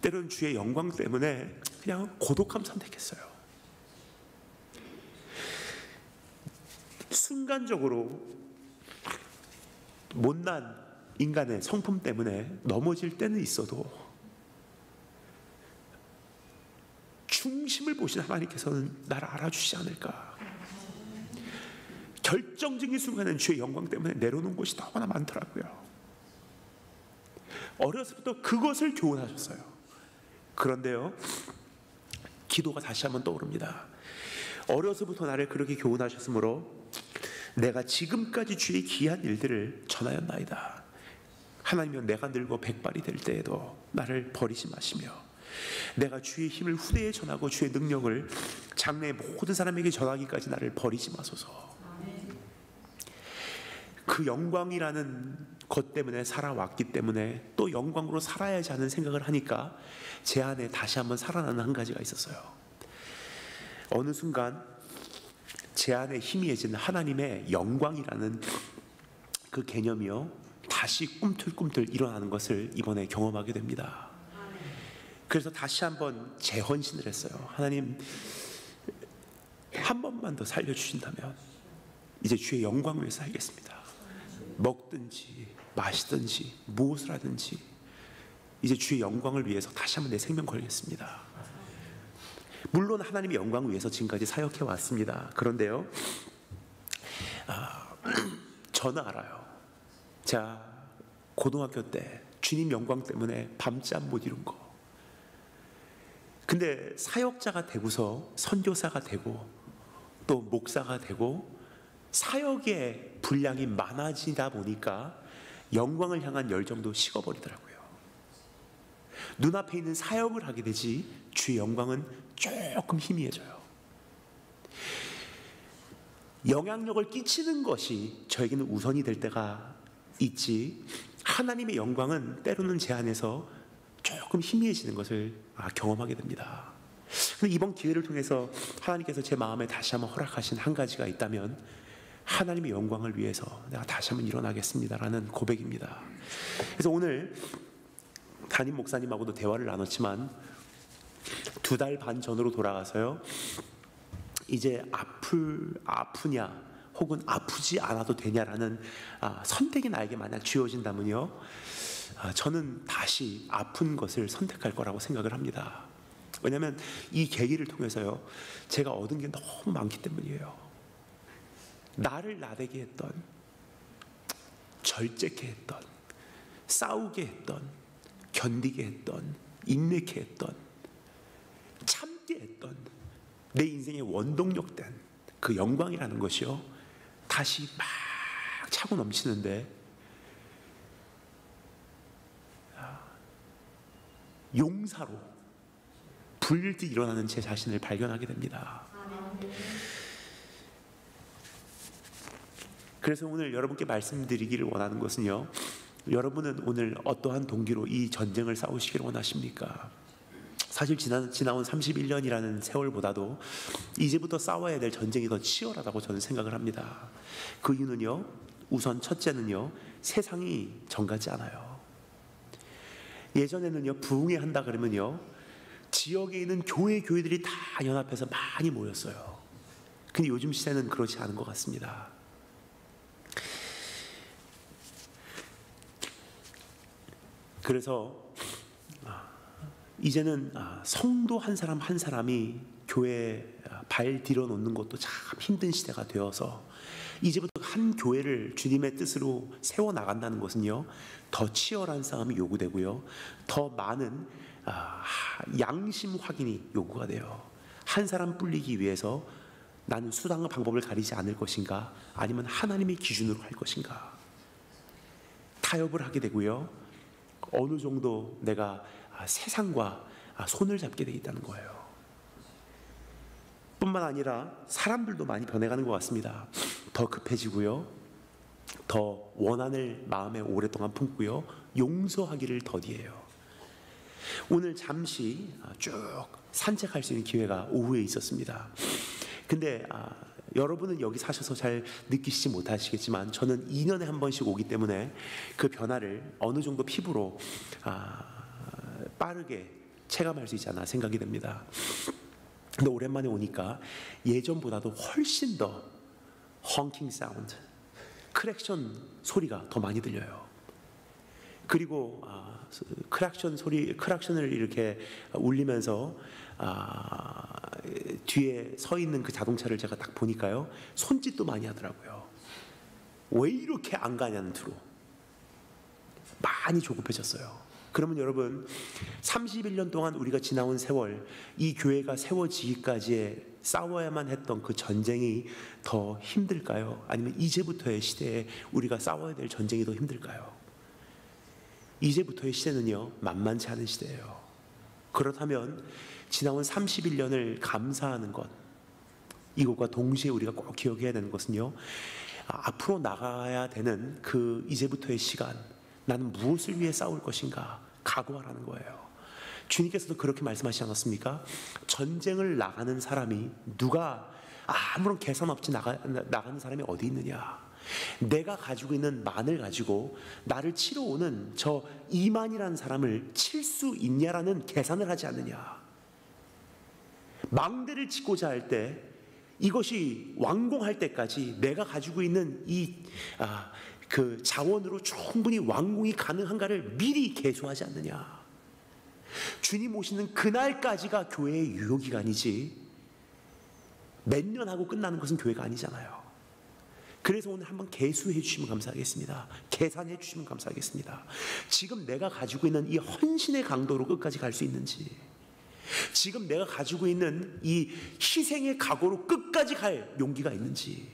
때로는 주의 영광 때문에 그냥 고독함 선택했어요. 순간적으로 못난 인간의 성품 때문에 넘어질 때는 있어도 중심을 보신 하나님께서는 나를 알아주시지 않을까. 결정적인 순간에는 주의 영광 때문에 내려놓은 곳이 너무나 많더라고요. 어려서부터 그것을 교훈하셨어요. 그런데요, 기도가 다시 한번 떠오릅니다. 어려서부터 나를 그렇게 교훈하셨으므로 내가 지금까지 주의 귀한 일들을 전하였나이다. 하나님이여, 내가 늙어 백발이 될 때에도 나를 버리지 마시며 내가 주의 힘을 후대에 전하고 주의 능력을 장래의 모든 사람에게 전하기까지 나를 버리지 마소서. 그 영광이라는 것 때문에 살아왔기 때문에 또 영광으로 살아야지 하는 생각을 하니까 제 안에 다시 한번 살아나는 한 가지가 있었어요. 어느 순간 제 안에 희미해진 하나님의 영광이라는 그 개념이요, 다시 꿈틀꿈틀 일어나는 것을 이번에 경험하게 됩니다. 그래서 다시 한번 재헌신을 했어요. 하나님, 한 번만 더 살려주신다면 이제 주의 영광을 위해서 살겠습니다. 먹든지 마시든지 무엇을 하든지 이제 주의 영광을 위해서 다시 한번 내 생명 걸겠습니다. 물론 하나님의 영광을 위해서 지금까지 사역해 왔습니다. 그런데요, 저는 알아요. 자, 고등학교 때 주님 영광 때문에 밤잠 못 이룬 거. 근데 사역자가 되고서 선교사가 되고 또 목사가 되고 사역의 분량이 많아지다 보니까 영광을 향한 열정도 식어버리더라고요. 눈앞에 있는 사역을 하게 되지 주의 영광은 조금 희미해져요. 영향력을 끼치는 것이 저에게는 우선이 될 때가 있지, 하나님의 영광은 때로는 제 안에서 조금 희미해지는 것을 경험하게 됩니다. 근데 이번 기회를 통해서 하나님께서 제 마음에 다시 한번 허락하신 한 가지가 있다면, 하나님의 영광을 위해서 내가 다시 한번 일어나겠습니다라는 고백입니다. 그래서 오늘 담임 목사님하고도 대화를 나눴지만 2달 반 전으로 돌아가서요, 이제 아프냐 혹은 아프지 않아도 되냐라는 선택이 나에게 만약 주어진다면요, 저는 다시 아픈 것을 선택할 거라고 생각을 합니다. 왜냐하면 이 계기를 통해서요, 제가 얻은 게 너무 많기 때문이에요. 나를 나대게 했던, 절제케 했던, 싸우게 했던, 견디게 했던, 인내케 했던, 참게 했던 내 인생의 원동력된 그 영광이라는 것이요, 다시 막 차고 넘치는데 용사로 불일듯 일어나는 제 자신을 발견하게 됩니다. 그래서 오늘 여러분께 말씀드리기를 원하는 것은요, 여러분은 오늘 어떠한 동기로 이 전쟁을 싸우시기를 원하십니까? 사실 지나온 31년이라는 세월보다도 이제부터 싸워야 될 전쟁이 더 치열하다고 저는 생각을 합니다. 그 이유는요, 우선 첫째는요, 세상이 정같지 않아요. 예전에는요, 부흥회 한다 그러면요, 지역에 있는 교회들이 다 연합해서 많이 모였어요. 근데 요즘 시대는 그렇지 않은 것 같습니다. 그래서 이제는 성도 한 사람 한 사람이 교회에 발 들여 놓는 것도 참 힘든 시대가 되어서 이제부터 한 교회를 주님의 뜻으로 세워나간다는 것은요, 더 치열한 싸움이 요구되고요, 더 많은 양심 확인이 요구가 돼요. 한 사람 불리기 위해서 나는 수단과 방법을 가리지 않을 것인가, 아니면 하나님의 기준으로 할 것인가, 타협을 하게 되고요, 어느 정도 내가 세상과 손을 잡게 돼 있다는 거예요. 뿐만 아니라 사람들도 많이 변해가는 것 같습니다. 더 급해지고요, 더 원한을 마음에 오랫동안 품고요, 용서하기를 더디해요. 오늘 잠시 쭉 산책할 수 있는 기회가 오후에 있었습니다. 근데 여러분은 여기 사셔서 잘 느끼시지 못하시겠지만 저는 2년에 한 번씩 오기 때문에 그 변화를 어느 정도 피부로 빠르게 체감할 수 있지 않나 생각이 됩니다. 근데 오랜만에 오니까 예전보다도 훨씬 더 헝킹 사운드, 크랙션 소리가 더 많이 들려요. 그리고 크락션을 이렇게 울리면서 뒤에 서 있는 그 자동차를 제가 딱 보니까요, 손짓도 많이 하더라고요. 왜 이렇게 안 가냐는 투로 많이 조급해졌어요. 그러면 여러분, 31년 동안 우리가 지나온 세월, 이 교회가 세워지기까지의 싸워야만 했던 그 전쟁이 더 힘들까요? 아니면 이제부터의 시대에 우리가 싸워야 될 전쟁이 더 힘들까요? 이제부터의 시대는요, 만만치 않은 시대예요. 그렇다면 지나온 31년을 감사하는 것, 이것과 동시에 우리가 꼭 기억해야 되는 것은요, 앞으로 나가야 되는 그 이제부터의 시간, 나는 무엇을 위해 싸울 것인가 각오하라는 거예요. 주님께서도 그렇게 말씀하시지 않았습니까? 전쟁을 나가는 사람이, 누가 아무런 계산 없이 나가는 사람이 어디 있느냐? 내가 가지고 있는 만을 가지고 나를 치러 오는 저 2만이라는 사람을 칠 수 있냐라는 계산을 하지 않느냐. 망대를 짓고자 할 때, 이것이 완공할 때까지 내가 가지고 있는 그 자원으로 충분히 완공이 가능한가를 미리 계수하지 않느냐. 주님 오시는 그날까지가 교회의 유효기간이지 몇 년 하고 끝나는 것은 교회가 아니잖아요. 그래서 오늘 한번 계수해 주시면 감사하겠습니다. 계산해 주시면 감사하겠습니다. 지금 내가 가지고 있는 이 헌신의 강도로 끝까지 갈 수 있는지, 지금 내가 가지고 있는 이 희생의 각오로 끝까지 갈 용기가 있는지,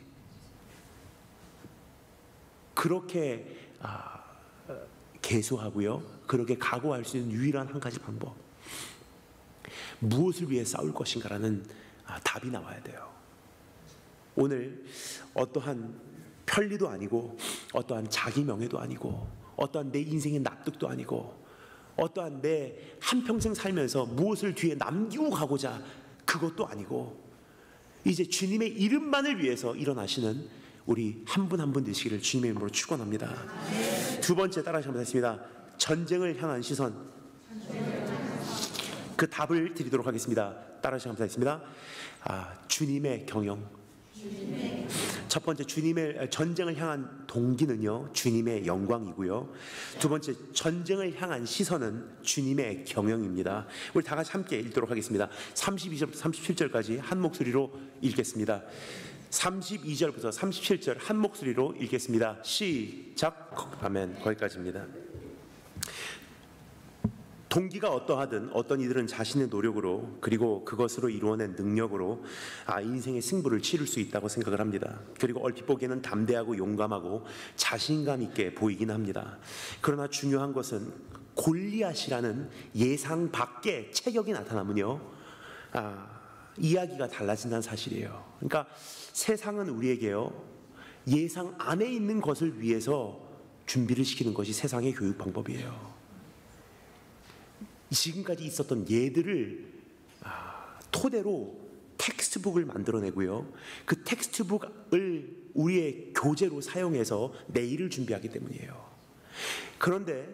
그렇게 계수하고요, 그렇게 각오할 수 있는 유일한 한 가지 방법, 무엇을 위해 싸울 것인가라는 답이 나와야 돼요. 오늘 어떠한 편리도 아니고, 어떠한 자기 명예도 아니고, 어떠한 내 인생의 납득도 아니고, 어떠한 내 한평생 살면서 무엇을 뒤에 남기고 가고자, 그것도 아니고, 이제 주님의 이름만을 위해서 일어나시는 우리 한 분 한 분 되시기를 주님의 이름으로 축원합니다. 두 번째 따라하시면 되겠습니다. 전쟁을 향한 시선. 그 답을 드리도록 하겠습니다. 따라하시면 되겠습니다. 주님의 경영. 첫 번째, 주님의 전쟁을 향한 동기는요, 주님의 영광이고요. 두 번째, 전쟁을 향한 시선은 주님의 경영입니다. 우리 다 같이 함께 읽도록 하겠습니다. 32절부터 37절까지 한 목소리로 읽겠습니다. 32절부터 37절 한 목소리로 읽겠습니다. 시작. 아멘. 거기까지입니다. 동기가 어떠하든 어떤 이들은 자신의 노력으로, 그리고 그것으로 이루어낸 능력으로 인생의 승부를 치를 수 있다고 생각을 합니다. 그리고 얼핏 보기에는 담대하고 용감하고 자신감 있게 보이긴 합니다. 그러나 중요한 것은 골리앗이라는 예상 밖의 체격이 나타나면요, 이야기가 달라진다는 사실이에요. 그러니까 세상은 우리에게요, 예상 안에 있는 것을 위해서 준비를 시키는 것이 세상의 교육 방법이에요. 지금까지 있었던 예들을 토대로 텍스트북을 만들어내고요, 그 텍스트북을 우리의 교재로 사용해서 내일을 준비하기 때문이에요. 그런데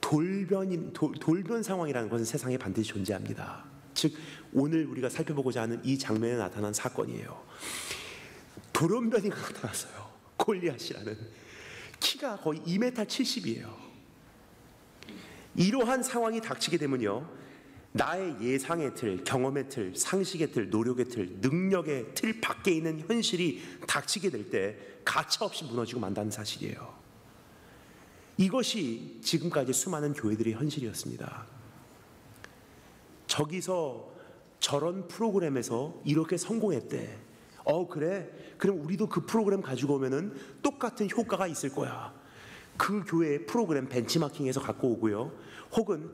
돌변 상황이라는 것은 세상에 반드시 존재합니다. 즉 오늘 우리가 살펴보고자 하는 이 장면에 나타난 사건이에요. 돌연변이가 나타났어요. 골리앗이라는, 키가 거의 2m 70이에요. 이러한 상황이 닥치게 되면요, 나의 예상의 틀, 경험의 틀, 상식의 틀, 노력의 틀, 능력의 틀 밖에 있는 현실이 닥치게 될 때 가차없이 무너지고 만다는 사실이에요. 이것이 지금까지 수많은 교회들의 현실이었습니다. 저기서 저런 프로그램에서 이렇게 성공했대. 그래? 그럼 우리도 그 프로그램 가지고 오면은 똑같은 효과가 있을 거야. 그 교회의 프로그램 벤치마킹해서 갖고 오고요, 혹은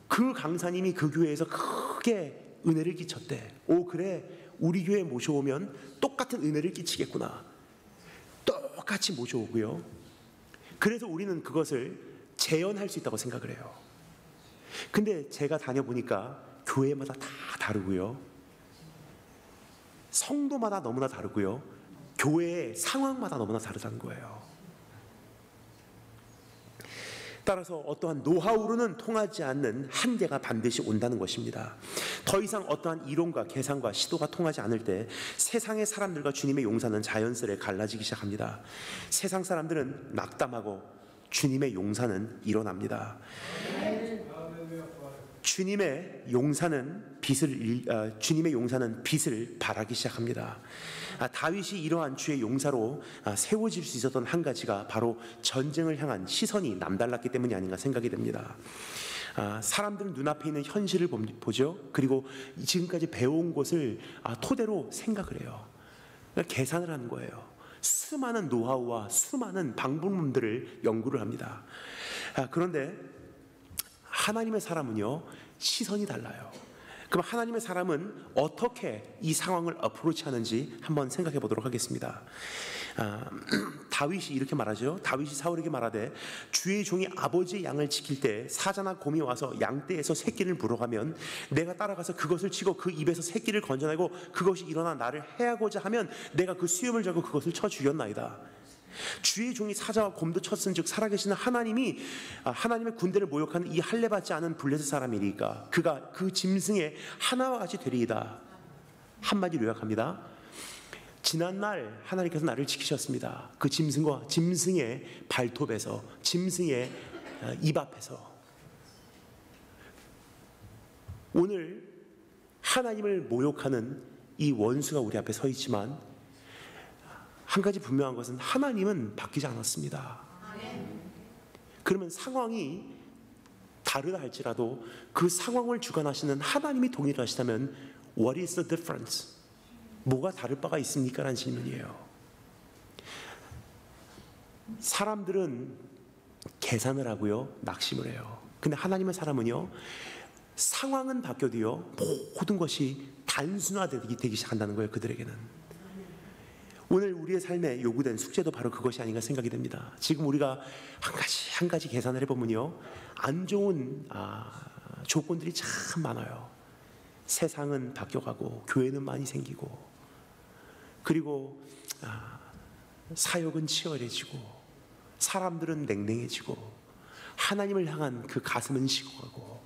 그 강사님이 그 교회에서 크게 은혜를 끼쳤대. 그래, 우리 교회에 모셔오면 똑같은 은혜를 끼치겠구나. 똑같이 모셔오고요, 그래서 우리는 그것을 재현할 수 있다고 생각을 해요. 근데 제가 다녀보니까 교회마다 다 다르고요, 성도마다 너무나 다르고요, 교회의 상황마다 너무나 다르다는 거예요. 따라서 어떠한 노하우로는 통하지 않는 한계가 반드시 온다는 것입니다. 더 이상 어떠한 이론과 계산과 시도가 통하지 않을 때 세상의 사람들과 주님의 용사는 자연스레 갈라지기 시작합니다. 세상 사람들은 낙담하고 주님의 용사는 일어납니다. 주님의 용사는 빛을 발하기 시작합니다. 다윗이 이러한 주의 용사로 세워질 수 있었던 한 가지가 바로 전쟁을 향한 시선이 남달랐기 때문이 아닌가 생각이 됩니다. 사람들은 눈앞에 있는 현실을 보죠. 그리고 지금까지 배워온 것을 토대로 생각을 해요. 그러니까 계산을 하는 거예요. 수많은 노하우와 수많은 방법론들을 연구를 합니다. 그런데 하나님의 사람은요, 시선이 달라요. 그럼 하나님의 사람은 어떻게 이 상황을 어프로치하는지 한번 생각해 보도록 하겠습니다. 다윗이 이렇게 말하죠. 다윗이 사울에게 말하되, 주의 종이 아버지의 양을 지킬 때 사자나 곰이 와서 양떼에서 새끼를 물어가면 내가 따라가서 그것을 치고 그 입에서 새끼를 건져내고 그것이 일어나 나를 해하고자 하면 내가 그 수염을 잡고 그것을 쳐 죽였나이다. 주의 종이 사자와 곰도 쳤은즉 살아계시는 하나님이 하나님의 군대를 모욕하는 이 할례받지 않은 블레셋 사람이니까 그가 그 짐승의 하나와 같이 되리이다. 한마디로 요약합니다. 지난날 하나님께서 나를 지키셨습니다. 그 짐승과 짐승의 발톱에서, 짐승의 입 앞에서. 오늘 하나님을 모욕하는 이 원수가 우리 앞에 서 있지만 한 가지 분명한 것은 하나님은 바뀌지 않았습니다. 그러면 상황이 다르다 할지라도 그 상황을 주관하시는 하나님이 동일하시다면 What is the difference? 뭐가 다를 바가 있습니까? 라는 질문이에요. 사람들은 계산을 하고요, 낙심을 해요. 근데 하나님의 사람은요, 상황은 바뀌어도요, 모든 것이 단순화되기 시작한다는 거예요, 그들에게는. 오늘 우리의 삶에 요구된 숙제도 바로 그것이 아닌가 생각이 됩니다. 지금 우리가 한 가지 계산을 해보면요, 안 좋은 조건들이 참 많아요. 세상은 바뀌어가고 교회는 많이 생기고, 그리고 사역은 치열해지고, 사람들은 냉랭해지고, 하나님을 향한 그 가슴은 식어가고,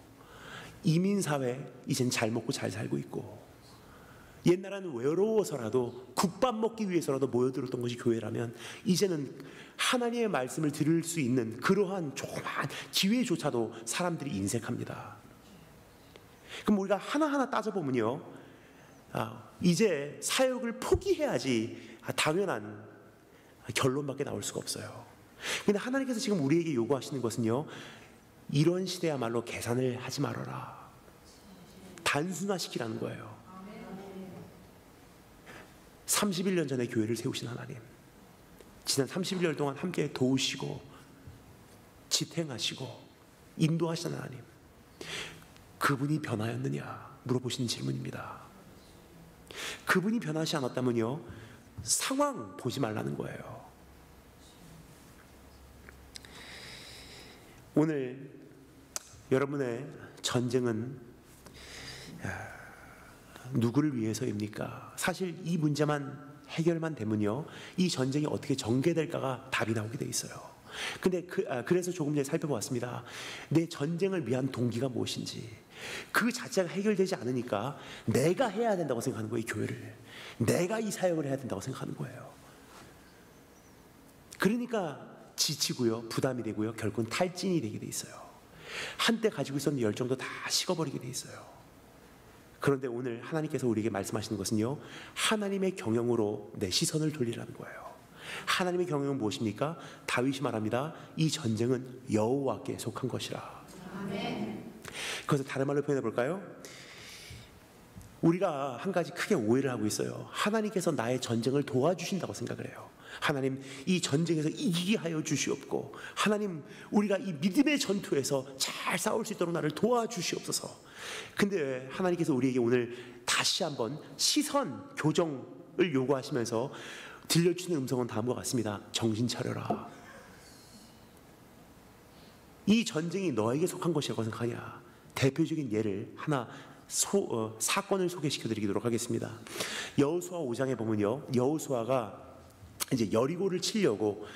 이민사회 이젠 잘 먹고 잘 살고 있고, 옛날에는 외로워서라도 국밥 먹기 위해서라도 모여들었던 것이 교회라면 이제는 하나님의 말씀을 들을 수 있는 그러한 조그마한 기회조차도 사람들이 인색합니다. 그럼 우리가 하나하나 따져보면요, 이제 사역을 포기해야지 당연한 결론밖에 나올 수가 없어요. 근데 하나님께서 지금 우리에게 요구하시는 것은요, 이런 시대야말로 계산을 하지 말아라, 단순화시키라는 거예요. 31년 전에 교회를 세우신 하나님, 지난 31년 동안 함께 도우시고 지탱하시고 인도하신 하나님, 그분이 변하였느냐 물어보시는 질문입니다. 그분이 변하지 않았다면요, 상황 보지 말라는 거예요. 오늘 여러분의 전쟁은 누구를 위해서입니까? 사실 이 문제만 해결만 되면요, 이 전쟁이 어떻게 전개될까가 답이 나오게 돼 있어요. 근데 그래서 조금 전에 살펴보았습니다. 내 전쟁을 위한 동기가 무엇인지. 그 자체가 해결되지 않으니까 내가 해야 된다고 생각하는 거예요, 이 교회를. 내가 이 사역을 해야 된다고 생각하는 거예요. 그러니까 지치고요, 부담이 되고요, 결국은 탈진이 되게 돼 있어요. 한때 가지고 있었던 열정도 다 식어버리게 돼 있어요. 그런데 오늘 하나님께서 우리에게 말씀하시는 것은요, 하나님의 경영으로 내 시선을 돌리라는 거예요. 하나님의 경영은 무엇입니까? 다윗이 말합니다. 이 전쟁은 여호와께 속한 것이라. 아멘. 그래서 다른 말로 표현해 볼까요? 우리가 한 가지 크게 오해를 하고 있어요. 하나님께서 나의 전쟁을 도와주신다고 생각을 해요. 하나님, 이 전쟁에서 이기게 하여 주시옵고, 하나님, 우리가 이 믿음의 전투에서 잘 싸울 수 있도록 나를 도와주시옵소서. 근데 하나님께서 우리에게 오늘 다시 한번 시선 교정을 요구하시면서 들려주시는 음성은 다음과 같습니다. 정신 차려라. 이 전쟁이 너에게 속한 것이라고 생각하냐? 대표적인 예를 하나 사건을 소개시켜 드리도록 하겠습니다. 여호수아 5장에 보면요, 여호수아가 이제 여리고를 치려고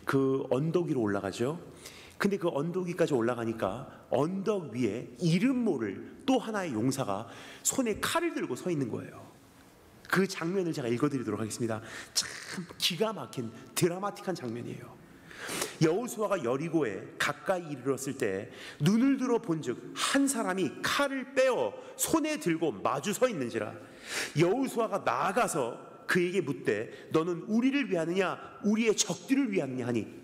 그 언덕 위로 올라가죠. 근데 그 언덕 위까지 올라가니까 언덕 위에 이름 모를 또 하나의 용사가 손에 칼을 들고 서 있는 거예요. 그 장면을 제가 읽어드리도록 하겠습니다. 참 기가 막힌 드라마틱한 장면이에요. 여호수아가 여리고에 가까이 이르렀을 때 눈을 들어 본즉 한 사람이 칼을 빼어 손에 들고 마주 서 있는지라. 여호수아가 나아가서 그에게 묻되 너는 우리를 위하느냐 우리의 적들을 위하느냐 하니.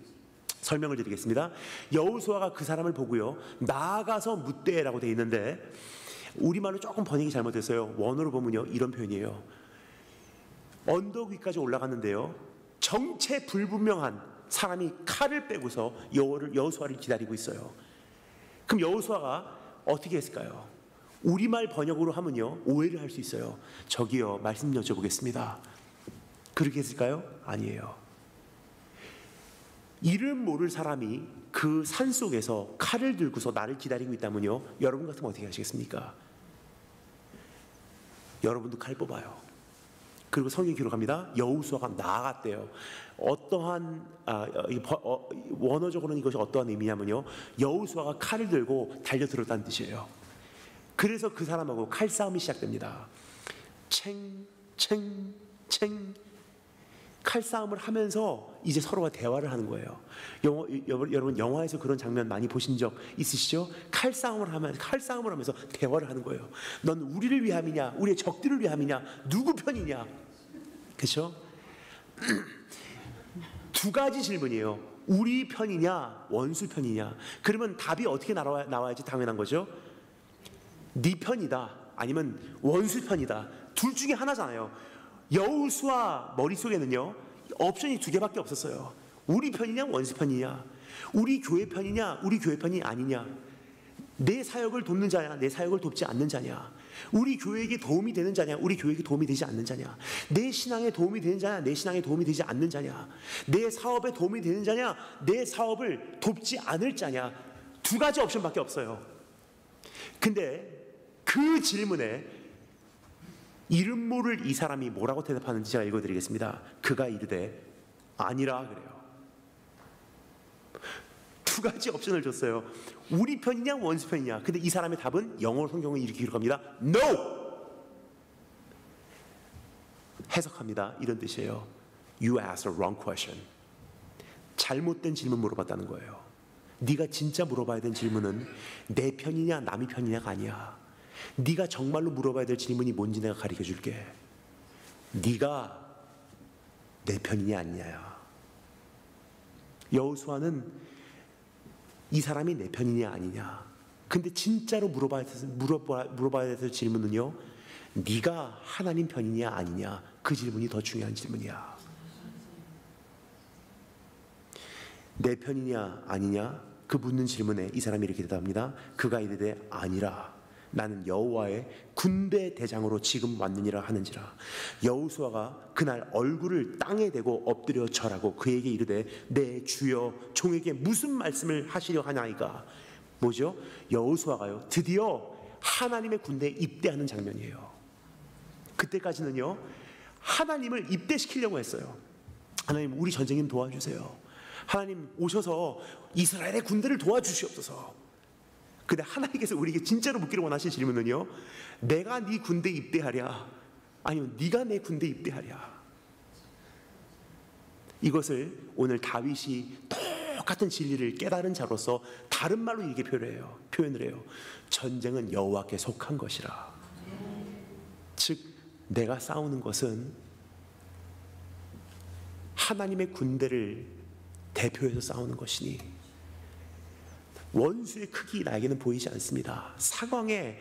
설명을 드리겠습니다. 여호수아가 그 사람을 보고요, 나아가서 묻되라고 되어 있는데 우리말로 조금 번역이 잘못됐어요. 원어로 보면요, 이런 표현이에요. 언덕 위까지 올라갔는데요, 정체 불분명한 사람이 칼을 빼고서 여호수아를 기다리고 있어요. 그럼 여호수아가 어떻게 했을까요? 우리말 번역으로 하면요, 오해를 할 수 있어요. 저기요, 말씀 여쭤보겠습니다. 그렇게 했을까요? 아니에요. 이름 모를 사람이 그 산속에서 칼을 들고서 나를 기다리고 있다면요, 여러분 같으면 어떻게 하시겠습니까? 여러분도 칼 뽑아요. 그리고 성경이 기록합니다. 여호수아가 나아갔대요. 어떠한 원어적으로는 이것이 어떠한 의미냐면요, 여호수아가 칼을 들고 달려들었다는 뜻이에요. 그래서 그 사람하고 칼싸움이 시작됩니다. 챙. 칼싸움을 하면서 이제 서로가 대화를 하는 거예요. 여러분 영화에서 그런 장면 많이 보신 적 있으시죠? 칼싸움을 하면서 대화를 하는 거예요. 넌 우리를 위함이냐, 우리의 적들을 위함이냐, 누구 편이냐, 그렇죠? 두 가지 질문이에요. 우리 편이냐, 원수 편이냐. 그러면 답이 어떻게 나와야지 당연한 거죠? 네 편이다, 아니면 원수 편이다. 둘 중에 하나잖아요. 여호수아 머릿속에는요, 옵션이 두 개밖에 없었어요. 우리 편이냐, 원수 편이냐. 우리 교회 편이냐, 우리 교회 편이 아니냐. 내 사역을 돕는 자냐, 내 사역을 돕지 않는 자냐. 우리 교회에게 도움이 되는 자냐, 우리 교회에게 도움이 되지 않는 자냐. 내 신앙에 도움이 되는 자냐, 내 신앙에 도움이 되지 않는 자냐. 내 사업에 도움이 되는 자냐, 내 사업을 돕지 않을 자냐. 두 가지 옵션밖에 없어요. 근데 그 질문에 이름 모를 이 사람이 뭐라고 대답하는지 제가 읽어드리겠습니다. 그가 이르되 아니라 그래요. 두 가지 옵션을 줬어요. 우리 편이냐, 원수 편이냐. 근데 이 사람의 답은 영어 성경은 이렇게 기록합니다. No! 해석합니다. 이런 뜻이에요. You asked a wrong question. 잘못된 질문 물어봤다는 거예요. 네가 진짜 물어봐야 되는 질문은 내 편이냐, 남의 편이냐가 아니야. 네가 정말로 물어봐야 될 질문이 뭔지 내가 가르쳐 줄게. 네가 내 편이냐 아니냐야. 여호수아는 이 사람이 내 편이냐 아니냐. 근데 진짜로 물어봐야 될 질문은요, 네가 하나님 편이냐 아니냐. 그 질문이 더 중요한 질문이야. 내 편이냐 아니냐 그 묻는 질문에 이 사람이 이렇게 대답합니다. 그가 이르되 아니라 나는 여호와의 군대 대장으로 지금 왔느니라 하는지라. 여호수아가 그날 얼굴을 땅에 대고 엎드려 절하고 그에게 이르되 내 주여 종에게 무슨 말씀을 하시려 하나이까. 뭐죠? 여호수아가요 드디어 하나님의 군대에 입대하는 장면이에요. 그때까지는요 하나님을 입대시키려고 했어요. 하나님, 우리 전쟁님 도와주세요. 하나님 오셔서 이스라엘의 군대를 도와주시옵소서. 근데 하나님께서 우리에게 진짜로 묻기를 원하시는 질문은요, 내가 네 군대에 입대하랴, 아니면 네가 내 군대에 입대하랴. 이것을 오늘 다윗이 똑같은 진리를 깨달은 자로서 다른 말로 이렇게 표현을 해요. 전쟁은 여호와께 속한 것이라. 즉 내가 싸우는 것은 하나님의 군대를 대표해서 싸우는 것이니 원수의 크기 나에게는 보이지 않습니다. 상황의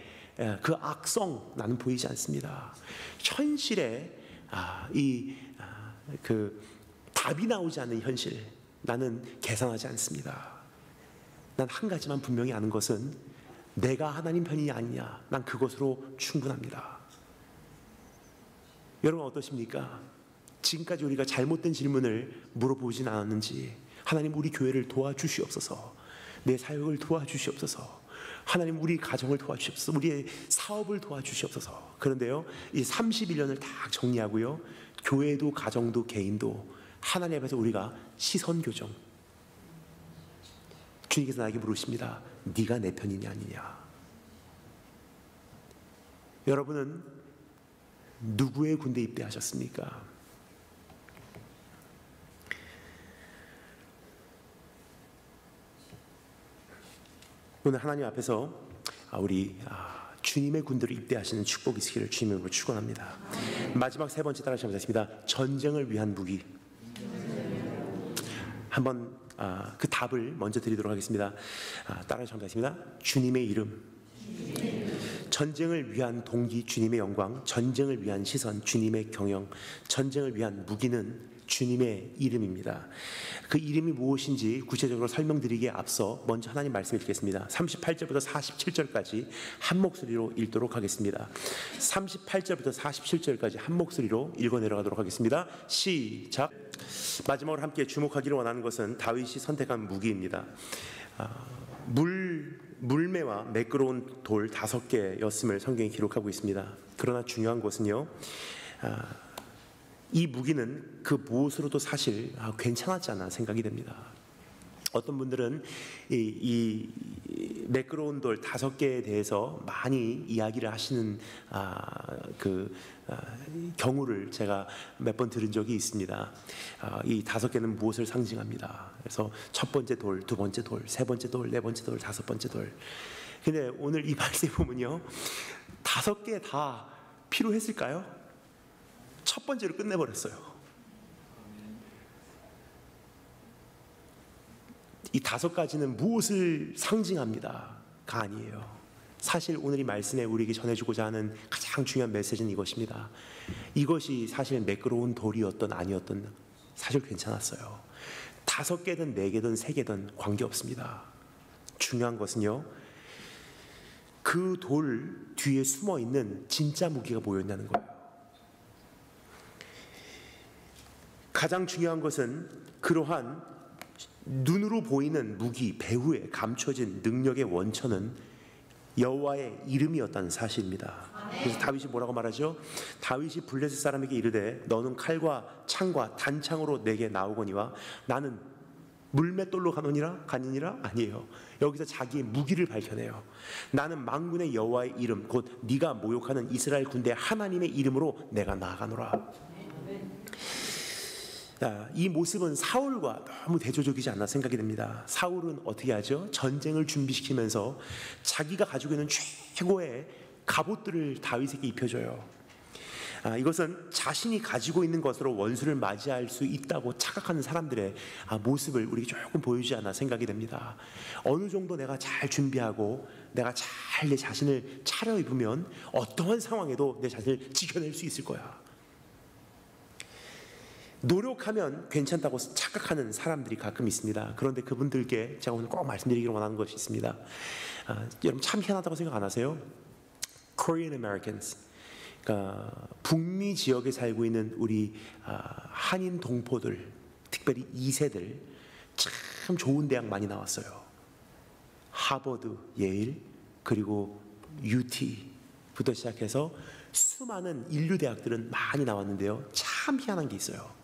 그 악성 나는 보이지 않습니다. 현실에 그 답이 나오지 않는 현실 나는 계산하지 않습니다. 난 한 가지만 분명히 아는 것은 내가 하나님 편이냐 아니냐, 난 그것으로 충분합니다. 여러분 어떠십니까? 지금까지 우리가 잘못된 질문을 물어보진 않았는지, 하나님 우리 교회를 도와주시옵소서, 내 사역을 도와주시옵소서, 하나님 우리 가정을 도와주시옵소서, 우리의 사업을 도와주시옵소서. 그런데요, 이 31년을 다 정리하고요, 교회도 가정도 개인도 하나님 앞에서 우리가 시선 교정, 주님께서 나에게 물으십니다. 네가 내 편이냐 아니냐. 여러분은 누구의 군대에 입대하셨습니까? 오늘 하나님 앞에서 우리 주님의 군대로 입대하시는 축복이 있기를 주님으로 축원합니다. 마지막 세 번째 따라 하겠습니다. 전쟁을 위한 무기. 한번 그 답을 먼저 드리도록 하겠습니다. 따라 하겠습니다. 주님의 이름, 전쟁을 위한 동기 주님의 영광, 전쟁을 위한 시선 주님의 경영, 전쟁을 위한 무기는 주님의 이름입니다. 그 이름이 무엇인지 구체적으로 설명드리기에 앞서 먼저 하나님 말씀 읽겠습니다. 38절부터 47절까지 한 목소리로 읽도록 하겠습니다. 38절부터 47절까지 한 목소리로 읽어 내려가도록 하겠습니다. 시작. 마지막으로 함께 주목하기를 원하는 것은 다윗이 선택한 무기입니다. 물매와 매끄러운 돌 5개였음을 성경이 기록하고 있습니다. 그러나 중요한 것은요, 이 무기는 그 무엇으로도 사실 괜찮았지 않나 생각이 됩니다. 어떤 분들은 이 매끄러운 돌 5개에 대해서 많이 이야기를 하시는 경우를 제가 몇 번 들은 적이 있습니다. 이 5개는 무엇을 상징합니다. 그래서 첫 번째 돌, 두 번째 돌, 세 번째 돌, 네 번째 돌, 다섯 번째 돌. 근데 오늘 이 말씀에 보면요, 5개 다 필요했을까요? 첫 번째로 끝내버렸어요. 이 5가지는 무엇을 상징합니다가 아니에요. 사실 오늘 이 말씀에 우리에게 전해주고자 하는 가장 중요한 메시지는 이것입니다. 이것이 사실 매끄러운 돌이었던 아니었던 사실 괜찮았어요. 5개든 4개든 3개든 관계없습니다. 중요한 것은요, 그 돌 뒤에 숨어있는 진짜 무기가 뭐였냐는 거예요. 가장 중요한 것은 그러한 눈으로 보이는 무기, 배후에 감춰진 능력의 원천은 여호와의 이름이었다는 사실입니다. 그래서 다윗이 뭐라고 말하죠? 다윗이 블레셋 사람에게 이르되 너는 칼과 창과 단창으로 내게 나오거니와 나는 물맷돌로 가느니라? 아니에요. 여기서 자기의 무기를 밝혀내요. 나는 만군의 여호와의 이름 곧 네가 모욕하는 이스라엘 군대 하나님의 이름으로 내가 나아가노라. 이 모습은 사울과 너무 대조적이지 않나 생각이 됩니다. 사울은 어떻게 하죠? 전쟁을 준비시키면서 자기가 가지고 있는 최고의 갑옷들을 다윗에게 입혀줘요. 이것은 자신이 가지고 있는 것으로 원수를 맞이할 수 있다고 착각하는 사람들의 모습을 우리에게 조금 보여주지 않나 생각이 됩니다. 어느 정도 내가 잘 준비하고 내가 잘 내 자신을 차려입으면 어떠한 상황에도 내 자신을 지켜낼 수 있을 거야. 노력하면 괜찮다고 착각하는 사람들이 가끔 있습니다. 그런데 그분들께 제가 오늘 꼭 말씀드리기를 원하는 것이 있습니다. 여러분 참 희한하다고 생각 안 하세요? Korean Americans, 그러니까 북미 지역에 살고 있는 우리 한인 동포들, 특별히 2세들 참 좋은 대학 많이 나왔어요. 하버드, 예일, 그리고 UT부터 시작해서 수많은 인류 대학들은 많이 나왔는데요, 참 희한한 게 있어요.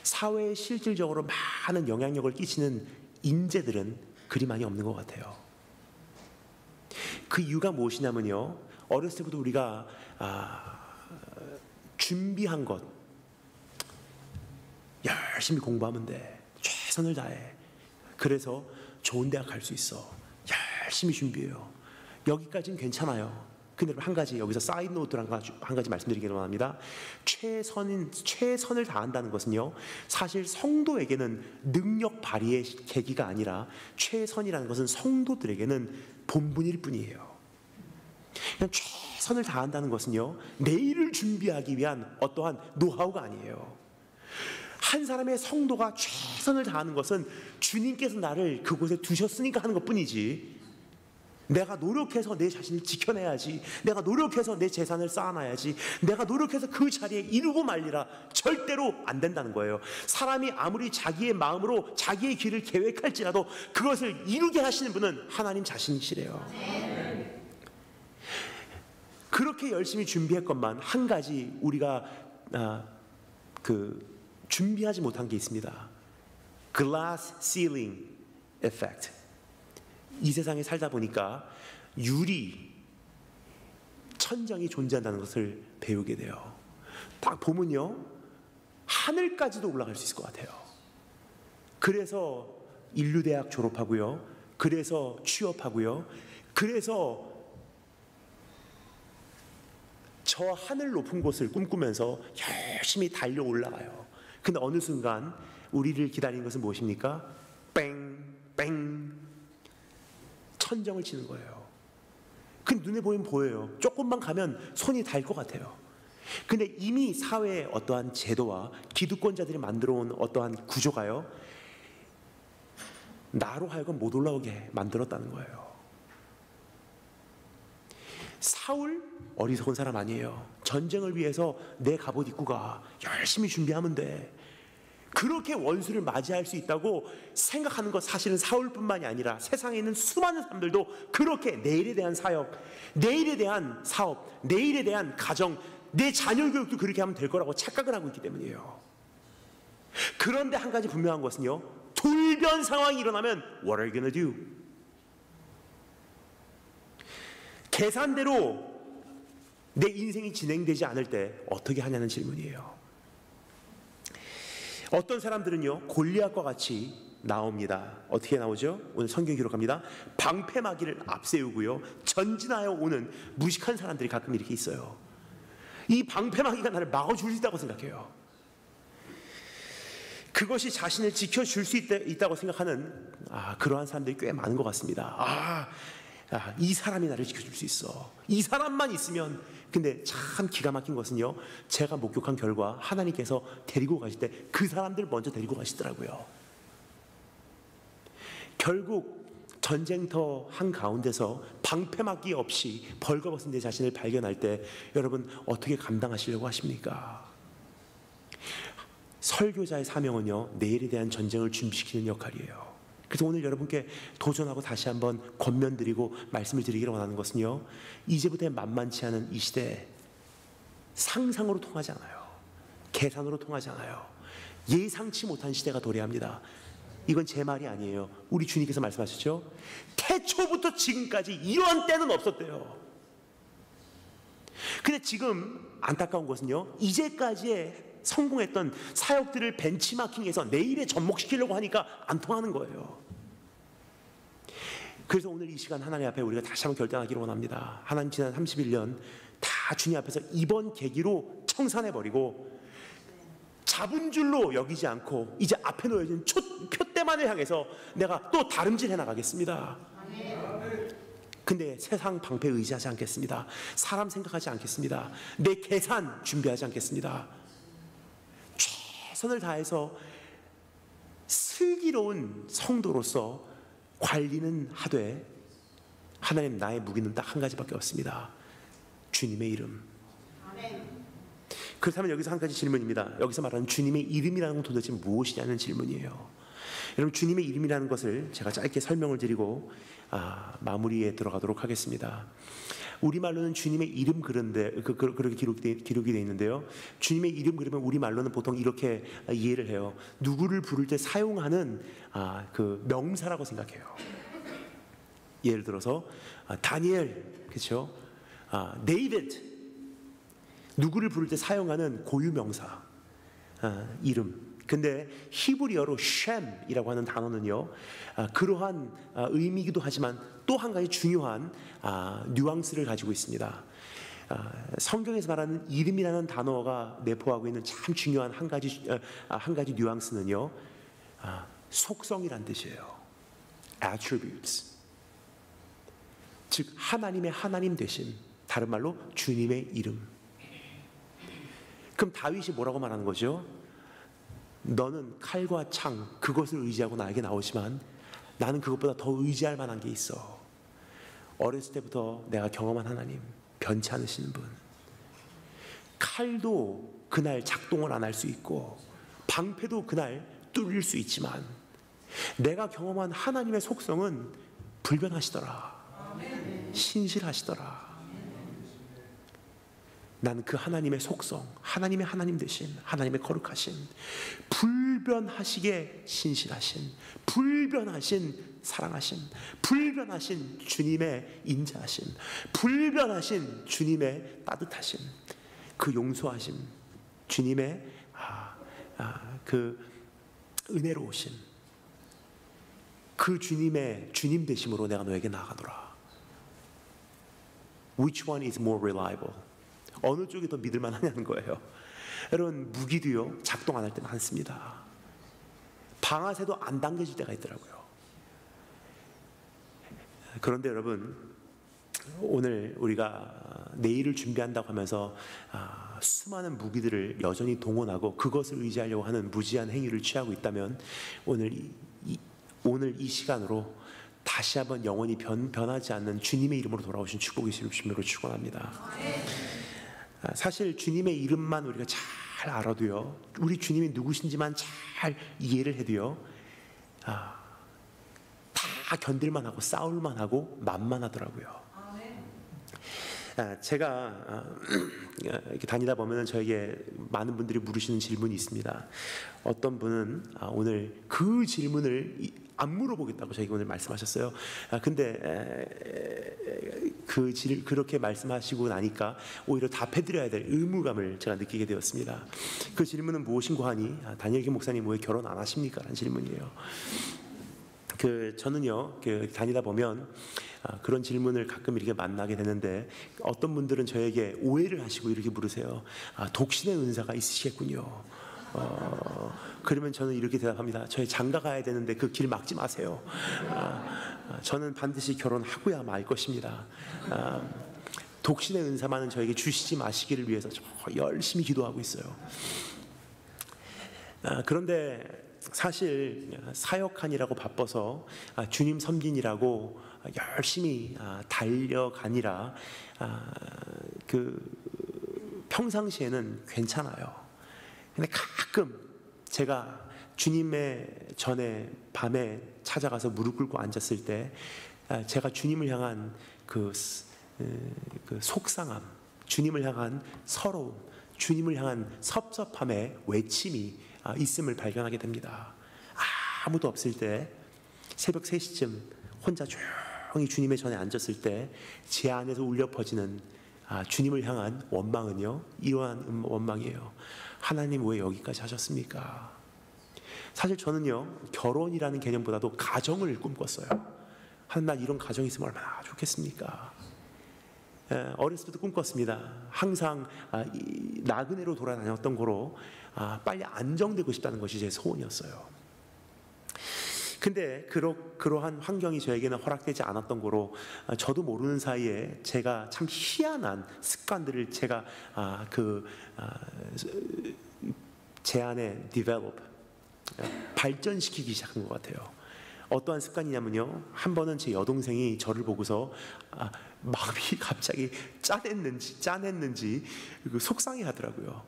사회에 실질적으로 많은 영향력을 끼치는 인재들은 그리 많이 없는 것 같아요. 그 이유가 무엇이냐면요, 어렸을 때부터 우리가 준비한 것, 열심히 공부하면 돼, 최선을 다해, 그래서 좋은 대학 갈 수 있어, 열심히 준비해요. 여기까지는 괜찮아요. 근데 한 가지 여기서 사이드 노트를 한 가지 말씀드리기를 원합니다. 최선을 다한다는 것은요, 사실 성도에게는 능력 발휘의 계기가 아니라 최선이라는 것은 성도들에게는 본분일 뿐이에요. 그냥 최선을 다한다는 것은요, 내일을 준비하기 위한 어떠한 노하우가 아니에요. 한 사람의 성도가 최선을 다하는 것은 주님께서 나를 그곳에 두셨으니까 하는 것뿐이지, 내가 노력해서 내 자신을 지켜내야지, 내가 노력해서 내 재산을 쌓아놔야지, 내가 노력해서 그 자리에 이루고 말리라, 절대로 안 된다는 거예요. 사람이 아무리 자기의 마음으로 자기의 길을 계획할지라도 그것을 이루게 하시는 분은 하나님 자신이시래요. 그렇게 열심히 준비했건만 한 가지 우리가 준비하지 못한 게 있습니다. Glass ceiling effect. 이 세상에 살다 보니까 유리, 천정이 존재한다는 것을 배우게 돼요. 딱 보면요, 하늘까지도 올라갈 수 있을 것 같아요. 그래서 인류대학 졸업하고요, 그래서 취업하고요, 그래서 저 하늘 높은 곳을 꿈꾸면서 열심히 달려 올라가요. 근데 어느 순간 우리를 기다리는 것은 무엇입니까? 뺑 천정을 치는 거예요. 그 눈에 보이면 보여요. 조금만 가면 손이 닿을 것 같아요. 근데 이미 사회의 어떠한 제도와 기득권자들이 만들어 온 어떠한 구조가요, 나로 하여금 못 올라오게 만들었다는 거예요. 사울 어리석은 사람 아니에요. 전쟁을 위해서 내 갑옷 입고 가, 열심히 준비하면 돼. 그렇게 원수를 맞이할 수 있다고 생각하는 것, 사실은 사울뿐만이 아니라 세상에 있는 수많은 사람들도 그렇게 내일에 대한 사역, 내일에 대한 사업, 내일에 대한 가정, 내 자녀 교육도 그렇게 하면 될 거라고 착각을 하고 있기 때문이에요. 그런데 한 가지 분명한 것은요, 돌변 상황이 일어나면 what are you gonna do? 계산대로 내 인생이 진행되지 않을 때 어떻게 하냐는 질문이에요. 어떤 사람들은요, 골리앗과 같이 나옵니다. 어떻게 나오죠? 오늘 성경 기록합니다. 방패막이를 앞세우고요, 전진하여 오는 무식한 사람들이 가끔 이렇게 있어요. 이 방패막이가 나를 막아줄 수 있다고 생각해요. 그것이 자신을 지켜줄 수 있다고 생각하는 그러한 사람들이 꽤 많은 것 같습니다. 이 사람이 나를 지켜줄 수 있어. 이 사람만 있으면. 근데 참 기가 막힌 것은요, 제가 목격한 결과 하나님께서 데리고 가실 때 그 사람들 먼저 데리고 가시더라고요. 결국 전쟁터 한가운데서 방패막이 없이 벌거벗은 내 자신을 발견할 때 여러분 어떻게 감당하시려고 하십니까? 설교자의 사명은요, 내일에 대한 전쟁을 준비시키는 역할이에요. 그래서 오늘 여러분께 도전하고 다시 한번 권면드리고 말씀을 드리기를 원하는 것은요, 이제부터 만만치 않은 이 시대에 상상으로 통하지 않아요. 계산으로 통하지 않아요. 예상치 못한 시대가 도래합니다. 이건 제 말이 아니에요. 우리 주님께서 말씀하셨죠. 태초부터 지금까지 이러한 때는 없었대요. 근데 지금 안타까운 것은요, 이제까지의 성공했던 사역들을 벤치마킹해서 내일에 접목시키려고 하니까 안 통하는 거예요. 그래서 오늘 이 시간 하나님 앞에 우리가 다시 한번 결단하기를 원합니다. 하나님, 지난 31년 다 주님 앞에서 이번 계기로 청산해버리고 잡은 줄로 여기지 않고 이제 앞에 놓여진 표대만을 향해서 내가 또 다름질해 나가겠습니다. 근데 세상 방패 의지하지 않겠습니다. 사람 생각하지 않겠습니다. 내 계산 준비하지 않겠습니다. 최선을 다해서 슬기로운 성도로서 관리는 하되, 하나님, 나의 무기는 딱 한 가지밖에 없습니다. 주님의 이름. 그렇다면 여기서 한 가지 질문입니다. 여기서 말하는 주님의 이름이라는 건 도대체 무엇이냐는 질문이에요. 여러분, 주님의 이름이라는 것을 제가 짧게 설명을 드리고 마무리에 들어가도록 하겠습니다. 우리말로는 주님의 이름 그렇게 기록이 되어 있는데요, 주님의 이름 그러면 우리말로는 보통 이렇게 이해를 해요. 누구를 부를 때 사용하는 그 명사라고 생각해요. 예를 들어서 다니엘, 그렇죠? 데이비드, 누구를 부를 때 사용하는 고유명사, 이름. 근데 히브리어로 쉔이라고 하는 단어는요, 그러한 의미이기도 하지만 또 한 가지 중요한 뉘앙스를 가지고 있습니다. 성경에서 말하는 이름이라는 단어가 내포하고 있는 참 중요한 한 가지 뉘앙스는요, 속성이란 뜻이에요. attributes. 즉 하나님의 하나님 되심, 다른 말로 주님의 이름. 그럼 다윗이 뭐라고 말하는 거죠? 너는 칼과 창 그것을 의지하고 나에게 나오지만 나는 그것보다 더 의지할 만한 게 있어. 어렸을 때부터 내가 경험한 하나님, 변치 않으시는 분. 칼도 그날 작동을 안 할 수 있고 방패도 그날 뚫릴 수 있지만 내가 경험한 하나님의 속성은 불변하시더라. 신실하시더라. 나는 그 하나님의 속성, 하나님의 하나님 되신, 하나님의 거룩하신, 불변하시게 신실하신, 불변하신 사랑하신, 불변하신 주님의 인자하신, 불변하신 주님의 따뜻하신, 그 용서하심, 주님의 그 은혜로우신, 그 주님의 주님 되심으로 내가 너에게 나아가노라. Which one is more reliable? 어느 쪽이 더 믿을 만하냐는 거예요. 여러분, 무기도요 작동 안 할 때 많습니다. 방아쇠도 안 당겨질 때가 있더라고요. 그런데 여러분, 오늘 우리가 내일을 준비한다고 하면서 수많은 무기들을 여전히 동원하고 그것을 의지하려고 하는 무지한 행위를 취하고 있다면 오늘 이 시간으로 다시 한번 영원히 변하지 않는 주님의 이름으로 돌아오신 축복이 있을 주님으로 축원합니다. 사실 주님의 이름만 우리가 잘 알아도요, 우리 주님이 누구신지만 잘 이해를 해도요, 다 견딜만 하고 싸울만 하고 만만하더라고요. 제가 이렇게 다니다 보면 저에게 많은 분들이 물으시는 질문이 있습니다. 어떤 분은 오늘 그 질문을 안 물어보겠다고 저에게 오늘 말씀하셨어요. 근데 그렇게 말씀하시고 나니까 오히려 답해드려야 될 의무감을 제가 느끼게 되었습니다. 그 질문은 무엇인고 하니 다니엘 김 목사님 왜 결혼 안 하십니까? 라는 질문이에요. 저는요 다니다 보면 그런 질문을 가끔 이렇게 만나게 되는데 어떤 분들은 저에게 오해를 하시고 이렇게 물으세요. 독신의 은사가 있으시겠군요. 그러면 저는 이렇게 대답합니다. 저희 장가 가야 되는데 그 길 막지 마세요. 저는 반드시 결혼하고야 말 것입니다. 독신의 은사만은 저에게 주시지 마시기를 위해서 저 열심히 기도하고 있어요. 그런데 사실 사역하느라고 바빠서 주님 섬기느라고 열심히 달려가니라 평상시에는 괜찮아요. 근데 가끔 제가 주님의 전에 밤에 찾아가서 무릎 꿇고 앉았을 때 제가 주님을 향한 그 속상함, 주님을 향한 서러움, 주님을 향한 섭섭함의 외침이 있음을 발견하게 됩니다. 아무도 없을 때 새벽 3시쯤 혼자 조용히 주님의 전에 앉았을 때 제 안에서 울려 퍼지는 주님을 향한 원망은요, 이러한 원망이에요. 하나님 왜 여기까지 하셨습니까? 사실 저는요 결혼이라는 개념보다도 가정을 꿈꿨어요. 하나님, 난 이런 가정이 있으면 얼마나 좋겠습니까? 어렸을 때도 꿈꿨습니다. 항상 나그네로 돌아다녔던 거로 빨리 안정되고 싶다는 것이 제 소원이었어요. 근데 그러한 환경이 저에게는 허락되지 않았던 거로 저도 모르는 사이에 제가 참 희한한 습관들을 제가 제 안에 발전시키기 시작한 것 같아요. 어떠한 습관이냐면요, 한 번은 제 여동생이 저를 보고서 마음이 갑자기 짠했는지 속상해 하더라고요.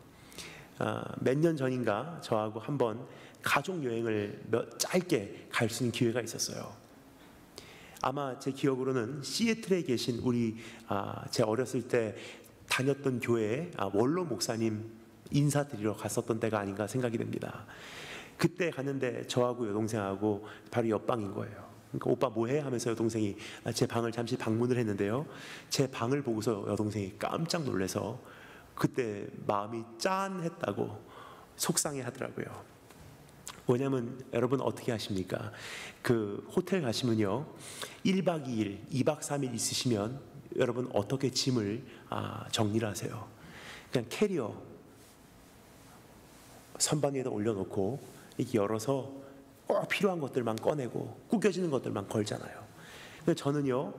몇 년 전인가 저하고 한번 가족 여행을 짧게 갈 수 있는 기회가 있었어요. 아마 제 기억으로는 시애틀에 계신 제 어렸을 때 다녔던 교회에 원로 목사님 인사드리러 갔었던 때가 아닌가 생각이 됩니다. 그때 갔는데 저하고 여동생하고 바로 옆방인 거예요. 그러니까 오빠 뭐해? 하면서 여동생이 제 방을 잠시 방문을 했는데요, 제 방을 보고서 여동생이 깜짝 놀라서 그때 마음이 짠했다고 속상해 하더라고요. 왜냐면 여러분 어떻게 하십니까? 그 호텔 가시면요 1박 2일, 2박 3일 있으시면 여러분 어떻게 짐을 정리를 하세요? 그냥 캐리어 선반 위에다 올려놓고 이렇게 열어서 꼭 필요한 것들만 꺼내고 구겨지는 것들만 걸잖아요. 근데 저는요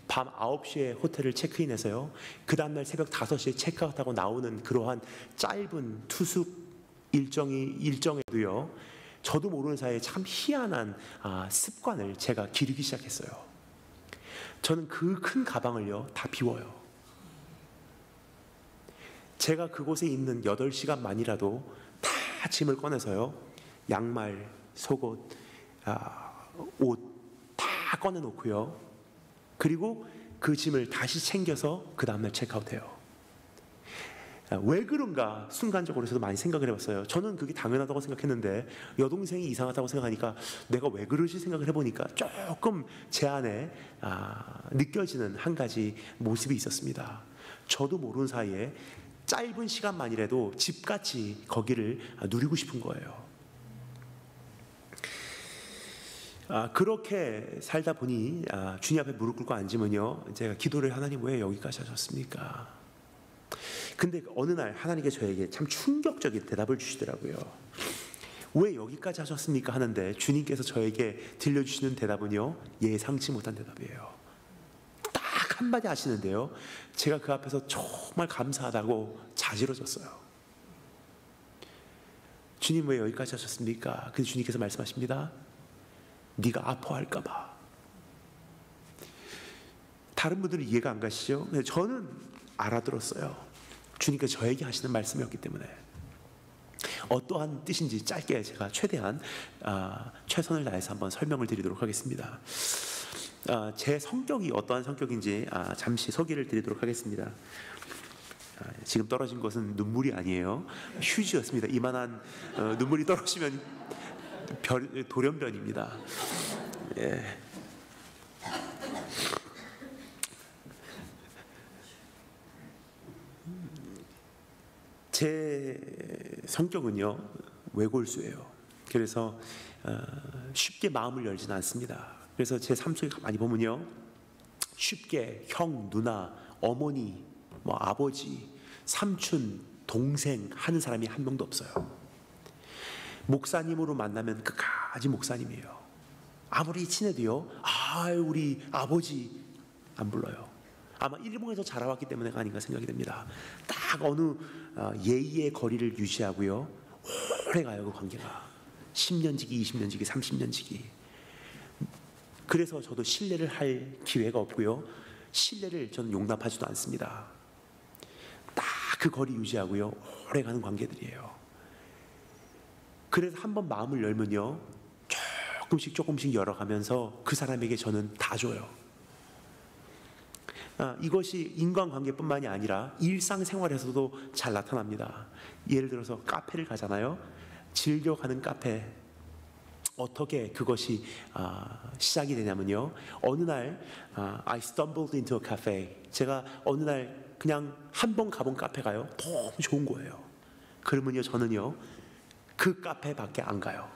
밤 9시에 호텔을 체크인해서요 그 다음날 새벽 5시에 체크아웃하고 나오는 그러한 짧은 투숙 일정에도요 저도 모르는 사이에 참 희한한 습관을 제가 기르기 시작했어요. 저는 그 큰 가방을요 다 비워요. 제가 그곳에 있는 8시간만이라도 다 짐을 꺼내서요 양말, 속옷, 옷 다 꺼내놓고요 그리고 그 짐을 다시 챙겨서 그 다음날 체크아웃해요. 왜 그런가 순간적으로 저도 많이 생각을 해봤어요. 저는 그게 당연하다고 생각했는데 여동생이 이상하다고 생각하니까 내가 왜 그러지 생각을 해보니까 조금 제 안에 느껴지는 한 가지 모습이 있었습니다. 저도 모르는 사이에 짧은 시간만이라도 집같이 거기를 누리고 싶은 거예요. 그렇게 살다 보니 주님 앞에 무릎 꿇고 앉으면요 제가 기도를, 하나님 왜 여기까지 하셨습니까? 근데 어느 날 하나님께 저에게 참 충격적인 대답을 주시더라고요. 왜 여기까지 하셨습니까? 하는데 주님께서 저에게 들려주시는 대답은요 예상치 못한 대답이에요. 딱 한마디 하시는데요 제가 그 앞에서 정말 감사하다고 자지러졌어요. 주님 왜 여기까지 하셨습니까? 근데 주님께서 말씀하십니다. 네가 아파할까 봐. 다른 분들은 이해가 안 가시죠? 근데 저는 알아들었어요. 주님께서 저에게 하시는 말씀이었기 때문에. 어떠한 뜻인지 짧게 제가 최대한 최선을 다해서 한번 설명을 드리도록 하겠습니다. 제 성격이 어떠한 성격인지 잠시 소개를 드리도록 하겠습니다. 지금 떨어진 것은 눈물이 아니에요. 휴지였습니다. 이만한 눈물이 떨어지면 돌연변입니다. 예. 제 성격은요, 외골수예요. 그래서 쉽게 마음을 열지는 않습니다. 그래서 제 삶 속에 가만히 보면요, 쉽게 형, 누나, 어머니, 아버지, 삼촌, 동생 하는 사람이 한 명도 없어요. 목사님으로 만나면 끝까지 목사님이에요. 아무리 친해도요, 우리 아버지 안 불러요. 아마 일본에서 자라왔기 때문에가 아닌가 생각이 됩니다. 딱 어느 예의의 거리를 유지하고요, 오래 가요. 그 관계가 10년지기, 20년지기, 30년지기. 그래서 저도 신뢰를 할 기회가 없고요, 신뢰를 저는 용납하지도 않습니다. 딱 그 거리 유지하고요, 오래 가는 관계들이에요. 그래서 한번 마음을 열면요, 조금씩 열어가면서 그 사람에게 저는 다 줘요. 이것이 인간관계뿐만이 아니라 일상생활에서도 잘 나타납니다. 예를 들어서 카페를 가잖아요. 즐겨가는 카페, 어떻게 그것이 시작이 되냐면요, 어느 날 I stumbled into a cafe. 제가 어느 날 그냥 한 번 가본 카페 가요. 너무 좋은 거예요. 그러면요, 저는요 그 카페 밖에 안 가요.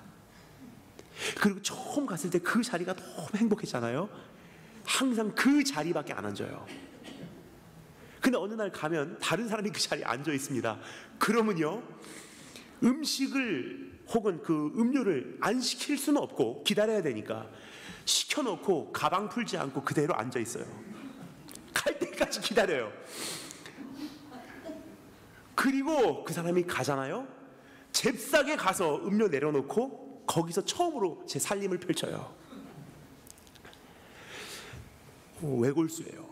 그리고 처음 갔을 때 그 자리가 너무 행복했잖아요. 항상 그 자리밖에 안 앉아요. 근데 어느 날 가면 다른 사람이 그 자리에 앉아 있습니다. 그러면요, 음식을 혹은 그 음료를 안 시킬 수는 없고 기다려야 되니까 시켜놓고 가방 풀지 않고 그대로 앉아 있어요. 갈 때까지 기다려요. 그리고 그 사람이 가잖아요. 잽싸게 가서 음료 내려놓고 거기서 처음으로 제 살림을 펼쳐요. 외골수예요.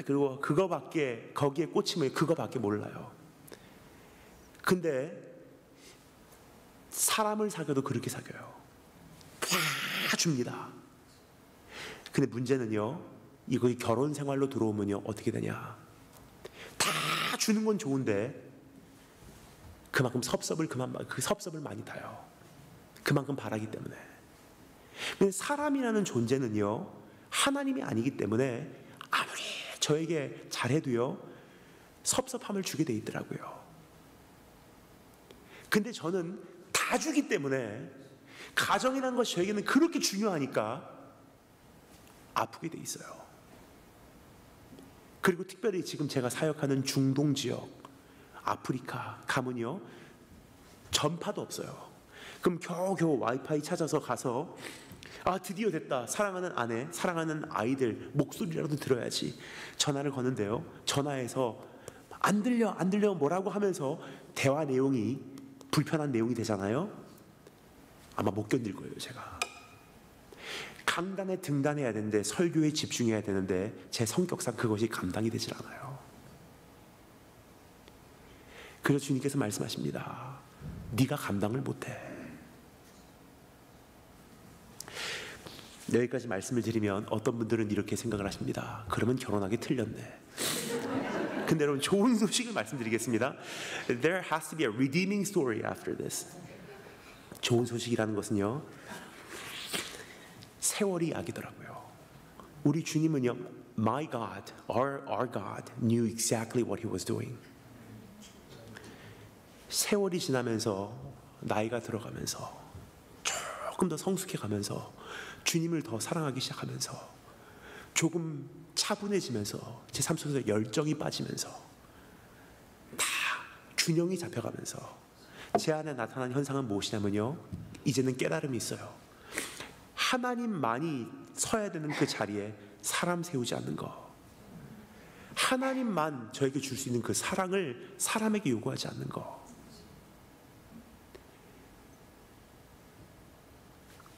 그리고 그거밖에, 거기에 꽂히면 그거밖에 몰라요. 근데 사람을 사귀어도 그렇게 사귀어요. 다 줍니다. 근데 문제는요, 이거 결혼 생활로 들어오면요, 어떻게 되냐, 다 주는 건 좋은데 그만큼 그 섭섭을 많이 타요. 그만큼 바라기 때문에. 근데 사람이라는 존재는요, 하나님이 아니기 때문에 아무리 저에게 잘해도요, 섭섭함을 주게 돼 있더라고요. 근데 저는 다 주기 때문에 가정이라는 것이 저에게는 그렇게 중요하니까 아프게 돼 있어요. 그리고 특별히 지금 제가 사역하는 중동 지역, 아프리카 가면요, 전파도 없어요. 그럼 겨우겨우 와이파이 찾아서 가서 드디어 됐다, 사랑하는 아내, 사랑하는 아이들 목소리라도 들어야지 전화를 거는데요, 전화해서 안 들려 뭐라고 하면서 대화 내용이 불편한 내용이 되잖아요. 아마 못 견딜 거예요. 제가 강단에 등단해야 되는데, 설교에 집중해야 되는데 제 성격상 그것이 감당이 되질 않아요. 그래서 주님께서 말씀하십니다. 네가 감당을 못해. 여기까지 말씀을 드리면 어떤 분들은 이렇게 생각을 하십니다. 그러면 결혼하기 틀렸네. 근데 여러분, 좋은 소식을 말씀드리겠습니다. There has to be a redeeming story after this. 좋은 소식이라는 것은요, 세월이 약이더라고요. 우리 주님은요, My God, our God knew exactly what He was doing. 세월이 지나면서, 나이가 들어가면서, 조금 더 성숙해가면서, 주님을 더 사랑하기 시작하면서, 조금 차분해지면서, 제 삶 속에서 열정이 빠지면서, 다 균형이 잡혀가면서 제 안에 나타난 현상은 무엇이냐면요, 이제는 깨달음이 있어요. 하나님만이 서야 되는 그 자리에 사람 세우지 않는 거, 하나님만 저에게 줄 수 있는 그 사랑을 사람에게 요구하지 않는 거,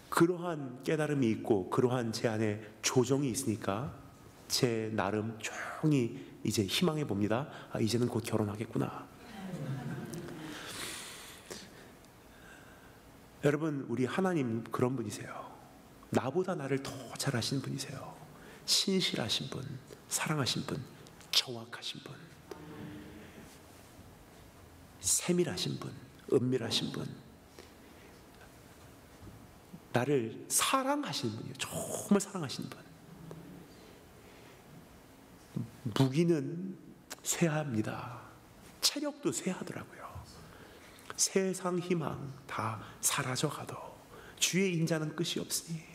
그러한 깨달음이 있고 그러한 제 안에 조정이 있으니까 제 나름 조용히 이제 희망해 봅니다. 이제는 곧 결혼하겠구나. 여러분, 우리 하나님 그런 분이세요. 나보다 나를 더 잘 아시는 분이세요. 신실하신 분, 사랑하신 분, 정확하신 분, 세밀하신 분, 은밀하신 분, 나를 사랑하시는 분이에요. 정말 사랑하시는 분. 무기는 쇠합니다. 체력도 쇠하더라고요. 세상 희망 다 사라져가도 주의 인자는 끝이 없으니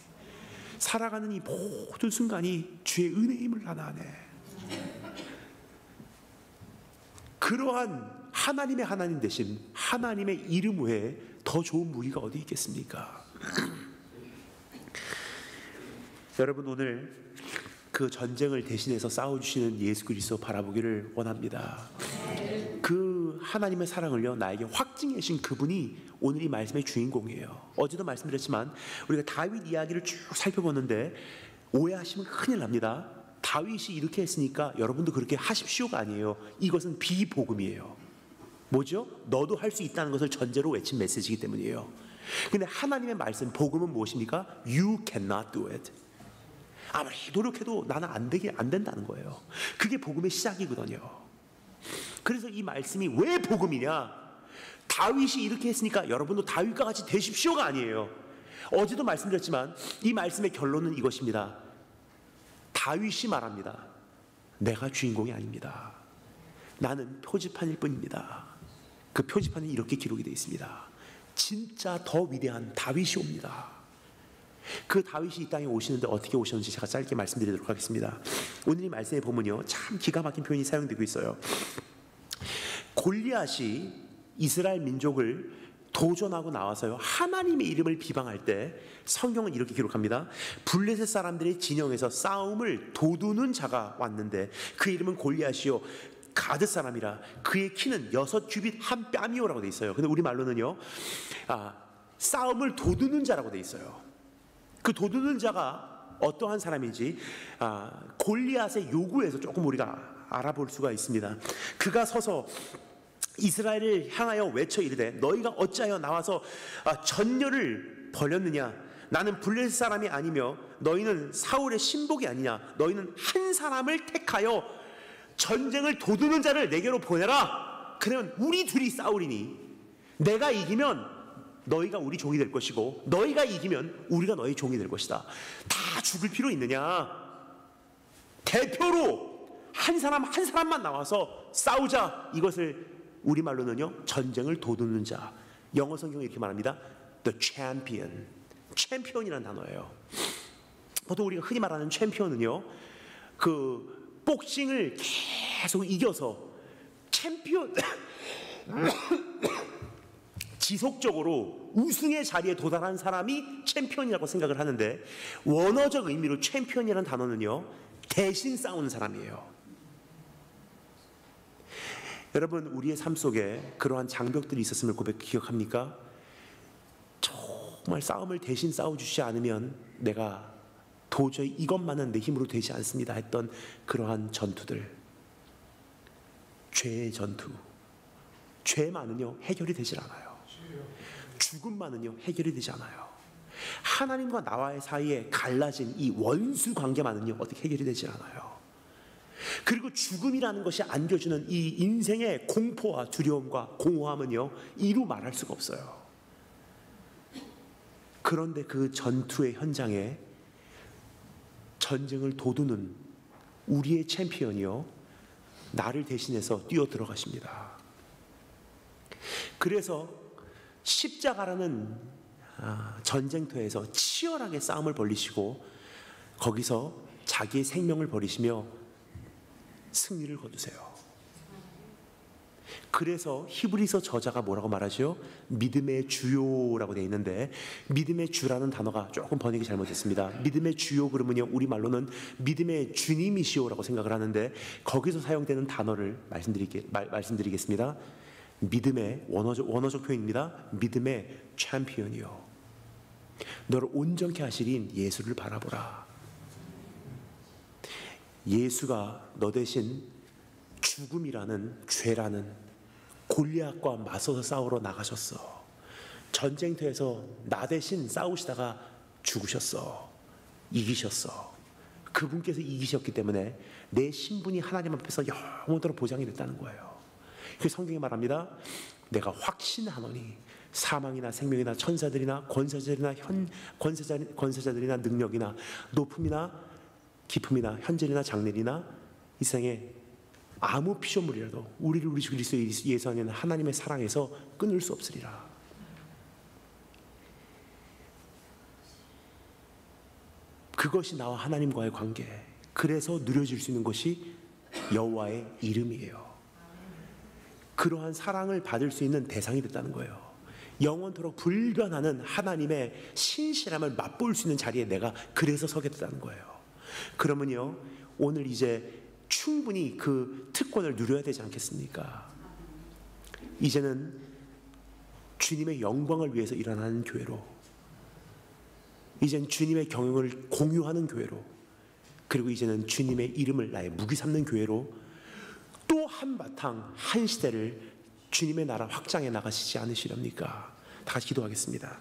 살아가는 이 모든 순간이 주의 은혜의 힘을 나타내. 그러한 하나님의 하나님 되신 하나님의 이름 외에 더 좋은 무기가 어디 있겠습니까? 여러분, 오늘 그 전쟁을 대신해서 싸워주시는 예수 그리스도 바라보기를 원합니다. 그 하나님의 사랑을요 나에게 확증해 주신 그분이 오늘 이 말씀의 주인공이에요. 어제도 말씀드렸지만 우리가 다윗 이야기를 쭉 살펴보는데 오해하시면 큰일 납니다. 다윗이 이렇게 했으니까 여러분도 그렇게 하십시오가 아니에요. 이것은 비복음이에요. 뭐죠? 너도 할 수 있다는 것을 전제로 외친 메시지이기 때문이에요. 근데 하나님의 말씀, 복음은 무엇입니까? You cannot do it. 아무리 노력해도 나는 안 된다는 거예요. 그게 복음의 시작이거든요. 그래서 이 말씀이 왜 복음이냐? 다윗이 이렇게 했으니까 여러분도 다윗과 같이 되십시오가 아니에요. 어제도 말씀드렸지만 이 말씀의 결론은 이것입니다. 다윗이 말합니다. 내가 주인공이 아닙니다. 나는 표지판일 뿐입니다. 그 표지판에 이렇게 기록이 되어 있습니다. 진짜 더 위대한 다윗이 옵니다. 그 다윗이 이 땅에 오시는데 어떻게 오셨는지 제가 짧게 말씀드리도록 하겠습니다. 오늘 이 말씀에 보면요 참 기가 막힌 표현이 사용되고 있어요. 골리앗이 이스라엘 민족을 도전하고 나와서요 하나님의 이름을 비방할 때 성경은 이렇게 기록합니다. 블레셋 사람들의 진영에서 싸움을 도두는 자가 왔는데 그 이름은 골리앗이요 가드 사람이라 그의 키는 6규빗 한 뺨이요라고 돼 있어요. 근데 우리말로는요 싸움을 도두는 자라고 돼 있어요. 그 도두는 자가 어떠한 사람인지 골리앗의 요구에서 조금 우리가 알아볼 수가 있습니다. 그가 서서 이스라엘을 향하여 외쳐 이르되 너희가 어찌하여 나와서 전열을 벌였느냐? 나는 블레셋 사람이 아니며 너희는 사울의 신복이 아니냐? 너희는 한 사람을 택하여 전쟁을 도두는 자를 내게로 보내라. 그러면 우리 둘이 싸우리니 내가 이기면 너희가 우리 종이 될 것이고 너희가 이기면 우리가 너희 종이 될 것이다. 다 죽을 필요 있느냐? 대표로 한 사람만 나와서 싸우자. 이것을 우리말로는요 전쟁을 도두는 자, 영어 성경이 이렇게 말합니다. The champion. 챔피언이라는 단어예요. 보통 우리가 흔히 말하는 챔피언은요 그 복싱을 계속 이겨서 챔피언 지속적으로 우승의 자리에 도달한 사람이 챔피언이라고 생각을 하는데 원어적 의미로 챔피언이라는 단어는요 대신 싸우는 사람이에요. 여러분 우리의 삶 속에 그러한 장벽들이 있었음을 기억합니까? 정말 싸움을 대신 싸워주지 않으면 내가 도저히 이것만은 내 힘으로 되지 않습니다 했던 그러한 전투들, 죄의 전투. 죄만은요 해결이 되질 않아요. 죽음만은요 해결이 되지 않아요. 하나님과 나와의 사이에 갈라진 이 원수 관계만은요 어떻게 해결이 되지 않아요. 그리고 죽음이라는 것이 안겨주는 이 인생의 공포와 두려움과 공허함은요 이루 말할 수가 없어요. 그런데 그 전투의 현장에 전쟁을 도두는 우리의 챔피언이요 나를 대신해서 뛰어 들어가십니다. 그래서 십자가라는 전쟁터에서 치열하게 싸움을 벌이시고 거기서 자기의 생명을 버리시며 승리를 거두세요. 그래서 히브리서 저자가 뭐라고 말하죠? 믿음의 주요라고 되어 있는데 믿음의 주라는 단어가 조금 번역이 잘못됐습니다. 믿음의 주요 그러면요 우리말로는 믿음의 주님이시오라고 생각을 하는데 거기서 사용되는 단어를 말씀드리겠습니다. 믿음의 원어적 표현입니다. 믿음의 챔피언이요 너를 온전케 하시린 예수를 바라보라. 예수가 너 대신 죽음이라는 죄라는 골리앗과 맞서서 싸우러 나가셨어. 전쟁터에서 나 대신 싸우시다가 죽으셨어. 이기셨어. 그분께서 이기셨기 때문에 내 신분이 하나님 앞에서 영원토록 보장이 됐다는 거예요. 그 성경이 말합니다. 내가 확신하노니 사망이나 생명이나 천사들이나 권세자들이나 능력이나 높음이나 깊음이나 현재이나 장래이나 이 세상에 아무 피조물이라도 우리를 우리 주 그리스도 예수 안에 있는 하나님의 사랑에서 끊을 수 없으리라. 그것이 나와 하나님과의 관계, 그래서 누려질 수 있는 것이 여호와의 이름이에요. 그러한 사랑을 받을 수 있는 대상이 됐다는 거예요. 영원토록 불변하는 하나님의 신실함을 맛볼 수 있는 자리에 내가 그래서 서게 됐다는 거예요. 그러면요, 오늘 이제 충분히 그 특권을 누려야 되지 않겠습니까? 이제는 주님의 영광을 위해서 일어나는 교회로, 이제는 주님의 경영을 공유하는 교회로, 그리고 이제는 주님의 이름을 나의 무기 삼는 교회로 또 한바탕 한 시대를 주님의 나라 확장해 나가시지 않으시렵니까? 다 같이 기도하겠습니다.